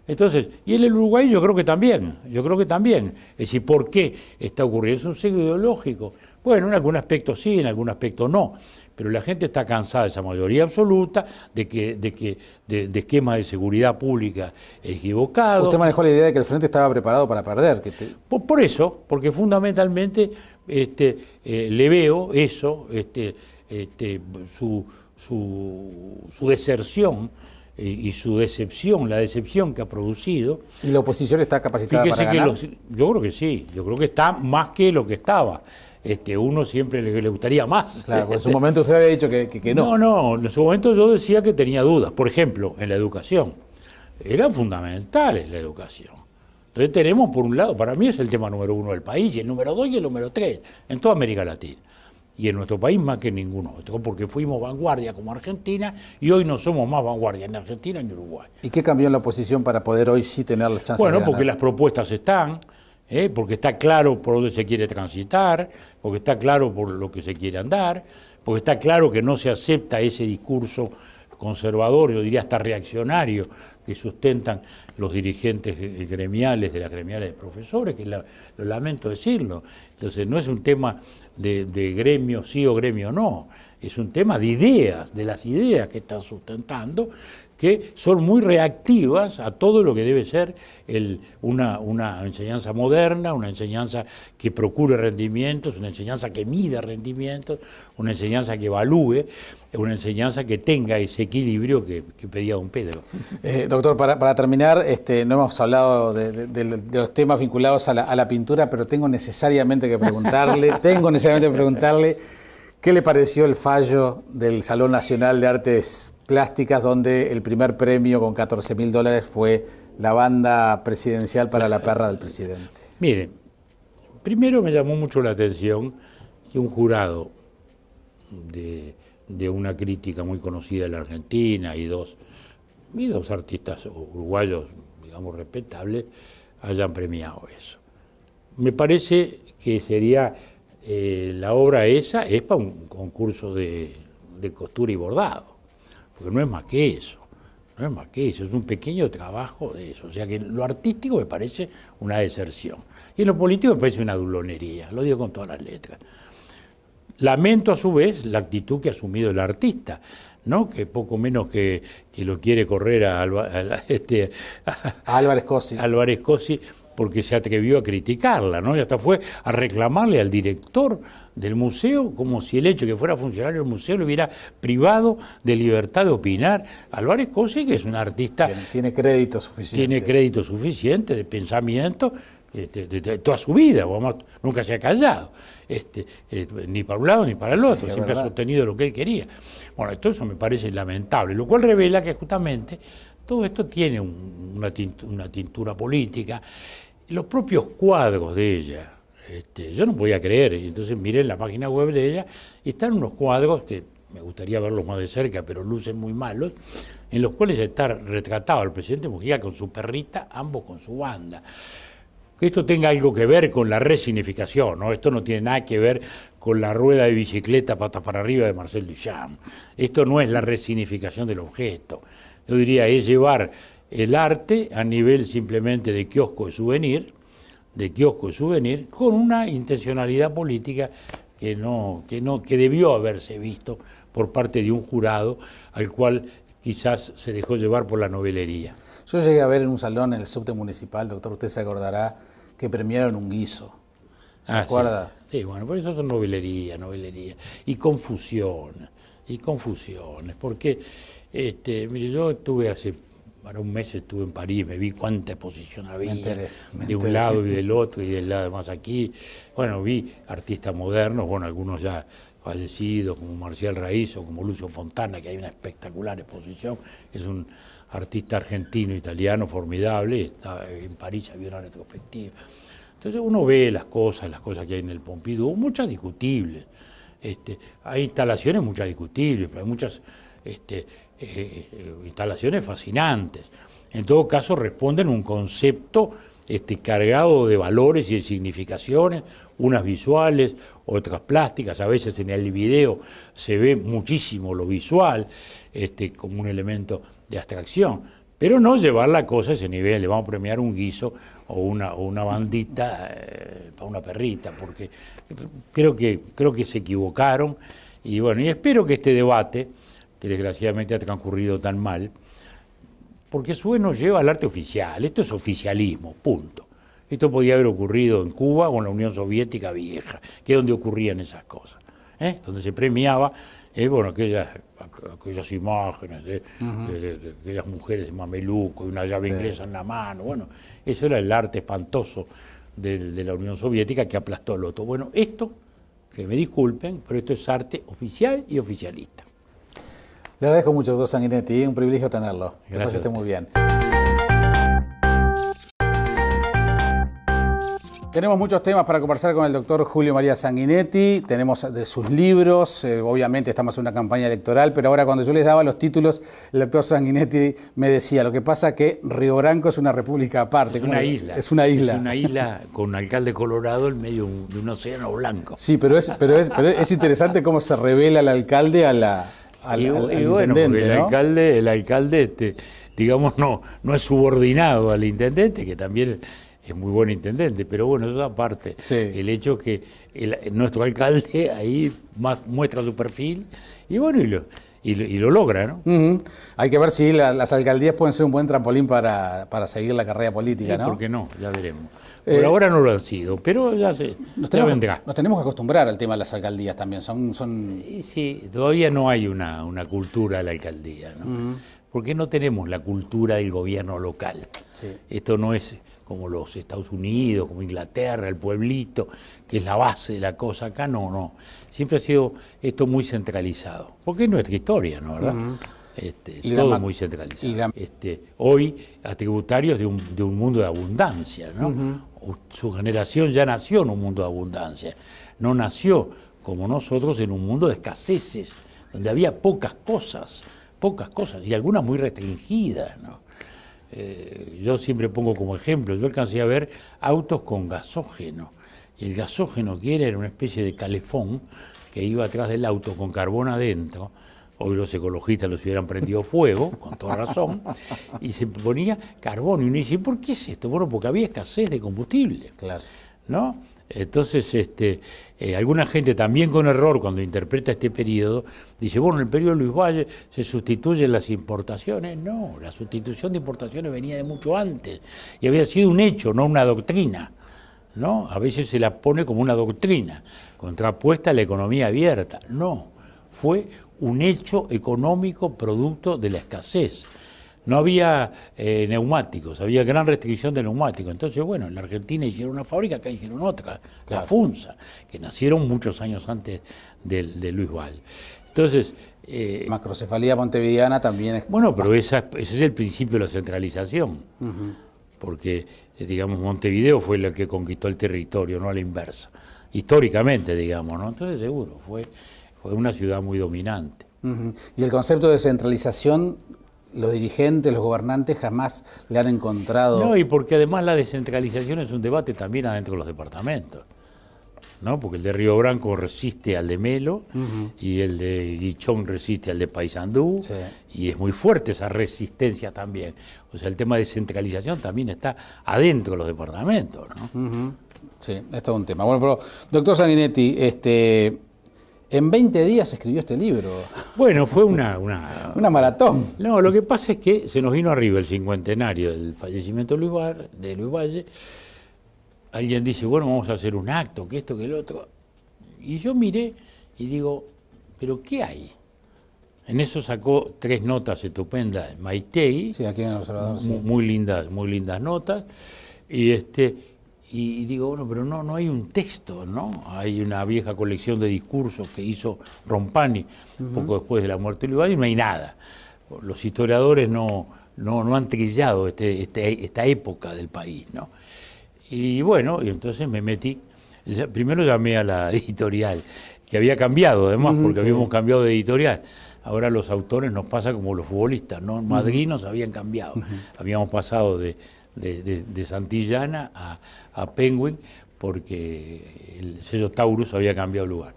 Entonces, y en el Uruguay yo creo que también. Es decir, ¿por qué está ocurriendo? Es un sesgo ideológico. Bueno, en algún aspecto sí, en algún aspecto no. Pero la gente está cansada, esa mayoría absoluta, de esquemas de seguridad pública equivocados. Usted manejó la idea de que el Frente estaba preparado para perder. Por eso, porque fundamentalmente le veo eso, su deserción y su decepción, la decepción que ha producido. ¿Y la oposición está capacitada para ganar? Yo creo que sí, yo creo que está más que lo que estaba. Uno siempre le gustaría más. Claro, porque en su momento usted había dicho que no. No, en su momento yo decía que tenía dudas. Por ejemplo, en la educación. Era fundamental la educación. Entonces tenemos, por un lado, para mí es el tema número 1 del país, y el número 2 y el número 3, en toda América Latina. Y en nuestro país más que en ninguno otro, porque fuimos vanguardia como Argentina, y hoy no somos más vanguardia en Argentina ni Uruguay. ¿Y qué cambió en la oposición para poder hoy sí tener las chances de ganar? Bueno, porque las propuestas están, porque está claro por dónde se quiere transitar, porque está claro por lo que se quiere andar, porque está claro que no se acepta ese discurso conservador, yo diría hasta reaccionario, que sustentan los dirigentes gremiales de las gremiales de profesores, que lo lamento decirlo. Entonces no es un tema de gremio sí o gremio no, es un tema de ideas, de las ideas que están sustentando, que son muy reactivas a todo lo que debe ser una enseñanza moderna, una enseñanza que procure rendimientos, una enseñanza que mida rendimientos, una enseñanza que evalúe, una enseñanza que tenga ese equilibrio que pedía don Pedro. Doctor, para terminar, no hemos hablado de los temas vinculados a la pintura, pero tengo necesariamente que preguntarle, ¿qué le pareció el fallo del Salón Nacional de Artes Plásticas, donde el primer premio con $14.000 fue la banda presidencial para la perra del presidente? Mire, primero me llamó mucho la atención que un jurado de una crítica muy conocida en la Argentina y dos artistas uruguayos, digamos, respetables, hayan premiado eso. Me parece que sería, la obra esa es para un concurso de costura y bordado, porque no es más que eso, es un pequeño trabajo de eso. O sea que lo artístico me parece una deserción, y en lo político me parece una dulonería, lo digo con todas las letras. Lamento a su vez la actitud que ha asumido el artista, ¿no? Que poco menos que lo quiere correr a Álvarez Cosi. Álvarez Cosi, porque se atrevió a criticarla, ¿no? Y hasta fue a reclamarle al director del museo como si el hecho de que fuera funcionario del museo le hubiera privado de libertad de opinar. Álvarez Cosi, que es un artista... Tiene crédito suficiente. Tiene crédito suficiente de pensamiento de toda su vida, nunca se ha callado, ni para un lado ni para el otro, Sí, siempre ha sostenido lo que él quería. Bueno, todo eso me parece lamentable, lo cual revela que justamente todo esto tiene una tintura política. Los propios cuadros de ella, yo no podía creer, entonces miré en la página web de ella, y están unos cuadros que me gustaría verlos más de cerca, pero lucen muy malos, en los cuales está retratado el presidente Mujica con su perrita, ambos con su banda. Que esto tenga algo que ver con la resignificación, ¿no? Esto no tiene nada que ver con la rueda de bicicleta patas para arriba de Marcel Duchamp. Esto no es la resignificación del objeto. Yo diría, es llevar el arte a nivel simplemente de kiosco de souvenir, con una intencionalidad política que debió haberse visto por parte de un jurado al cual quizás se dejó llevar por la novelería. Yo llegué a ver en un salón en el subte municipal, doctor, usted se acordará, que premiaron un guiso. ¿Se acuerda? Sí, bueno, por eso son novelería. Y confusiones, porque, mire, yo para un mes estuve en París, me vi cuánta exposición había, de un lado y del otro, y del lado más aquí. Bueno, vi artistas modernos, bueno, algunos ya fallecidos, como Marcial Raíz o como Lucio Fontana, que hay una espectacular exposición, es un artista argentino-italiano formidable, está en París, había una retrospectiva. Entonces uno ve las cosas que hay en el Pompidou, muchas discutibles. Hay instalaciones muchas discutibles, pero hay muchas instalaciones fascinantes. En todo caso responden a un concepto cargado de valores y de significaciones, unas visuales, otras plásticas. A veces en el video se ve muchísimo lo visual, como un elemento de abstracción, pero no llevar la cosa a ese nivel, le vamos a premiar un guiso o una bandita para una perrita, porque creo que se equivocaron, y bueno, y espero que este debate, que desgraciadamente ha transcurrido tan mal, porque eso nos lleva al arte oficial, esto es oficialismo, punto. Esto podía haber ocurrido en Cuba o en la Unión Soviética vieja, que es donde ocurrían esas cosas, donde se premiaba Bueno, aquellas imágenes de aquellas mujeres de mameluco y una llave inglesa en la mano, bueno, eso era el arte espantoso de la Unión Soviética que aplastó al otro. Bueno, esto, que me disculpen, pero esto es arte oficial y oficialista. Le agradezco mucho, doctor Sanguinetti, un privilegio tenerlo. Gracias. Que esté muy bien. Tenemos muchos temas para conversar con el doctor Julio María Sanguinetti, tenemos de sus libros, obviamente estamos en una campaña electoral, pero ahora cuando yo les daba los títulos, el doctor Sanguinetti me decía, lo que pasa que Río Branco es una república aparte. Es una isla. Es una isla. Es una isla con un alcalde colorado en medio de un océano blanco. Sí, pero es interesante cómo se revela el alcalde al bueno, intendente, porque ¿no? el alcalde digamos, no es subordinado al intendente, que también es muy buen intendente, pero bueno, eso aparte. Sí. El hecho que nuestro alcalde ahí muestra su perfil y bueno, y lo logra, ¿no? Hay que ver si las alcaldías pueden ser un buen trampolín para seguir la carrera política, ¿no? ¿Por qué no? Ya veremos. Por ahora no lo han sido, pero ya vendrá. Nos tenemos que acostumbrar al tema de las alcaldías también. Sí, todavía no hay una cultura de la alcaldía, ¿no? Porque no tenemos la cultura del gobierno local. Sí. Esto no es como los Estados Unidos, como Inglaterra, el pueblito, que es la base de la cosa. Acá no. Siempre ha sido esto muy centralizado. Porque es nuestra historia, ¿no? ¿Verdad? Todo muy centralizado. Hoy, a tributarios de un mundo de abundancia, ¿no? Su generación ya nació en un mundo de abundancia. No nació, como nosotros, en un mundo de escaseces, donde había pocas cosas, y algunas muy restringidas, ¿no? Yo siempre pongo como ejemplo, yo alcancé a ver autos con gasógeno, y el gasógeno que era una especie de calefón que iba atrás del auto con carbón adentro. Hoy los ecologistas los hubieran prendido fuego, con toda razón, y se ponía carbón, y uno dice, ¿por qué es esto? Bueno, porque había escasez de combustible, Claro. ¿no? Entonces, alguna gente también con error, cuando interpreta este periodo, dice, bueno, en el periodo de Luis Valle se sustituyen las importaciones. No, la sustitución de importaciones venía de mucho antes, y había sido un hecho, no una doctrina, ¿no? A veces se la pone como una doctrina, contrapuesta a la economía abierta. No, fue un hecho económico producto de la escasez. No había neumáticos, había gran restricción de neumáticos. Entonces, bueno, en la Argentina hicieron una fábrica, acá hicieron otra, la Funza, que nacieron muchos años antes de Luis Valle. Entonces... macrocefalía montevideana también es... Bueno, pero ese es el principio de la centralización, porque, digamos, Montevideo fue el que conquistó el territorio, no a la inversa, históricamente, digamos, ¿no? Entonces, seguro, fue una ciudad muy dominante. Y el concepto de centralización, los dirigentes, los gobernantes jamás le han encontrado... No, y porque además la descentralización es un debate también adentro de los departamentos, ¿no? Porque el de Río Branco resiste al de Melo, y el de Guichón resiste al de Paysandú, y es muy fuerte esa resistencia también. O sea, el tema de descentralización también está adentro de los departamentos, ¿no? Sí, esto es un tema. Bueno, pero, doctor Sanguinetti, en 20 días escribió este libro. Bueno, fue una maratón. No, lo que pasa es que se nos vino arriba el cincuentenario del fallecimiento de Luis Valle. Alguien dice, bueno, vamos a hacer un acto, que esto, que el otro. Y yo miré y digo, ¿pero qué hay? En eso sacó 3 notas estupendas Maitei. Sí, aquí en El Observador, sí. Muy lindas notas. Y digo, bueno, pero no hay un texto, ¿no? Hay una vieja colección de discursos que hizo Rompani poco después de la muerte de Luis Valle, y no hay nada. Los historiadores no han trillado esta época del país, ¿no? Y bueno, y entonces me metí. Primero llamé a la editorial, que había cambiado además, porque habíamos cambiado de editorial. Ahora los autores nos pasa como los futbolistas, ¿no? En Madrid nos habían cambiado. Habíamos pasado de Santillana a Penguin, porque el sello Taurus había cambiado de lugar.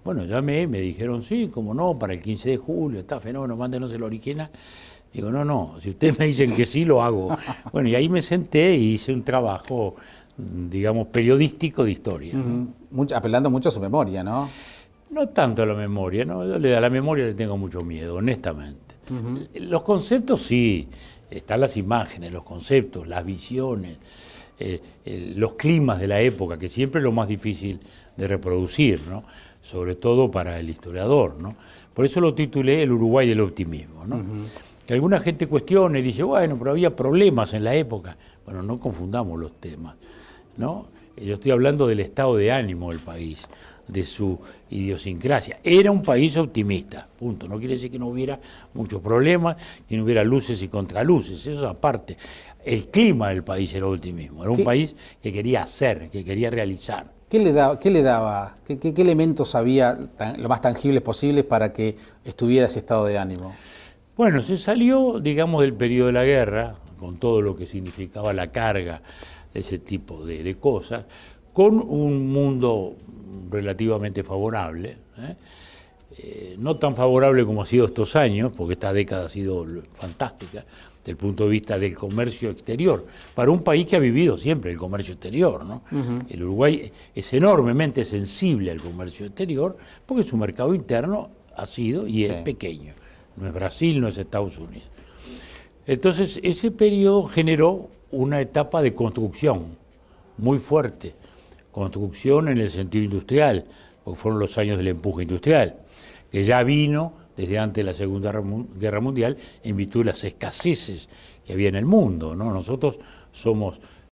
Bueno, llamé, me dijeron, sí, como no, para el 15 de julio, está fenómeno, mándenos el original. Digo, no, si ustedes me dicen que sí, lo hago. Bueno, y ahí me senté y hice un trabajo, digamos, periodístico de historia. Apelando mucho a su memoria, ¿no? No tanto a la memoria, ¿no? Yo a la memoria le tengo mucho miedo, honestamente. Los conceptos sí, están las imágenes, los conceptos, las visiones, los climas de la época, que siempre es lo más difícil de reproducir, ¿no? Sobre todo para el historiador, ¿no? Por eso lo titulé El Uruguay del optimismo, ¿no? Que alguna gente cuestiona y dice, bueno, pero había problemas en la época. Bueno, no confundamos los temas, ¿no? Yo estoy hablando del estado de ánimo del país, de su idiosincrasia. Era un país optimista, punto. No quiere decir que no hubiera muchos problemas, que no hubiera luces y contraluces, eso aparte. El clima del país era optimismo, era un país que quería hacer, que quería realizar. ¿Qué le daba? ¿Qué elementos había lo más tangibles posibles para que estuviera ese estado de ánimo? Bueno, se salió, digamos, del periodo de la guerra, con todo lo que significaba la carga de ese tipo de cosas, con un mundo relativamente favorable, no tan favorable como ha sido estos años, porque esta década ha sido fantástica, desde el punto de vista del comercio exterior, para un país que ha vivido siempre el comercio exterior, ¿no? El Uruguay es enormemente sensible al comercio exterior, porque su mercado interno ha sido y es pequeño. No es Brasil, no es Estados Unidos. Entonces, ese periodo generó una etapa de construcción muy fuerte, construcción en el sentido industrial, porque fueron los años del empuje industrial, que ya vino desde antes de la Segunda Guerra Mundial en virtud de las escaseces que había en el mundo, ¿no? Nosotros somos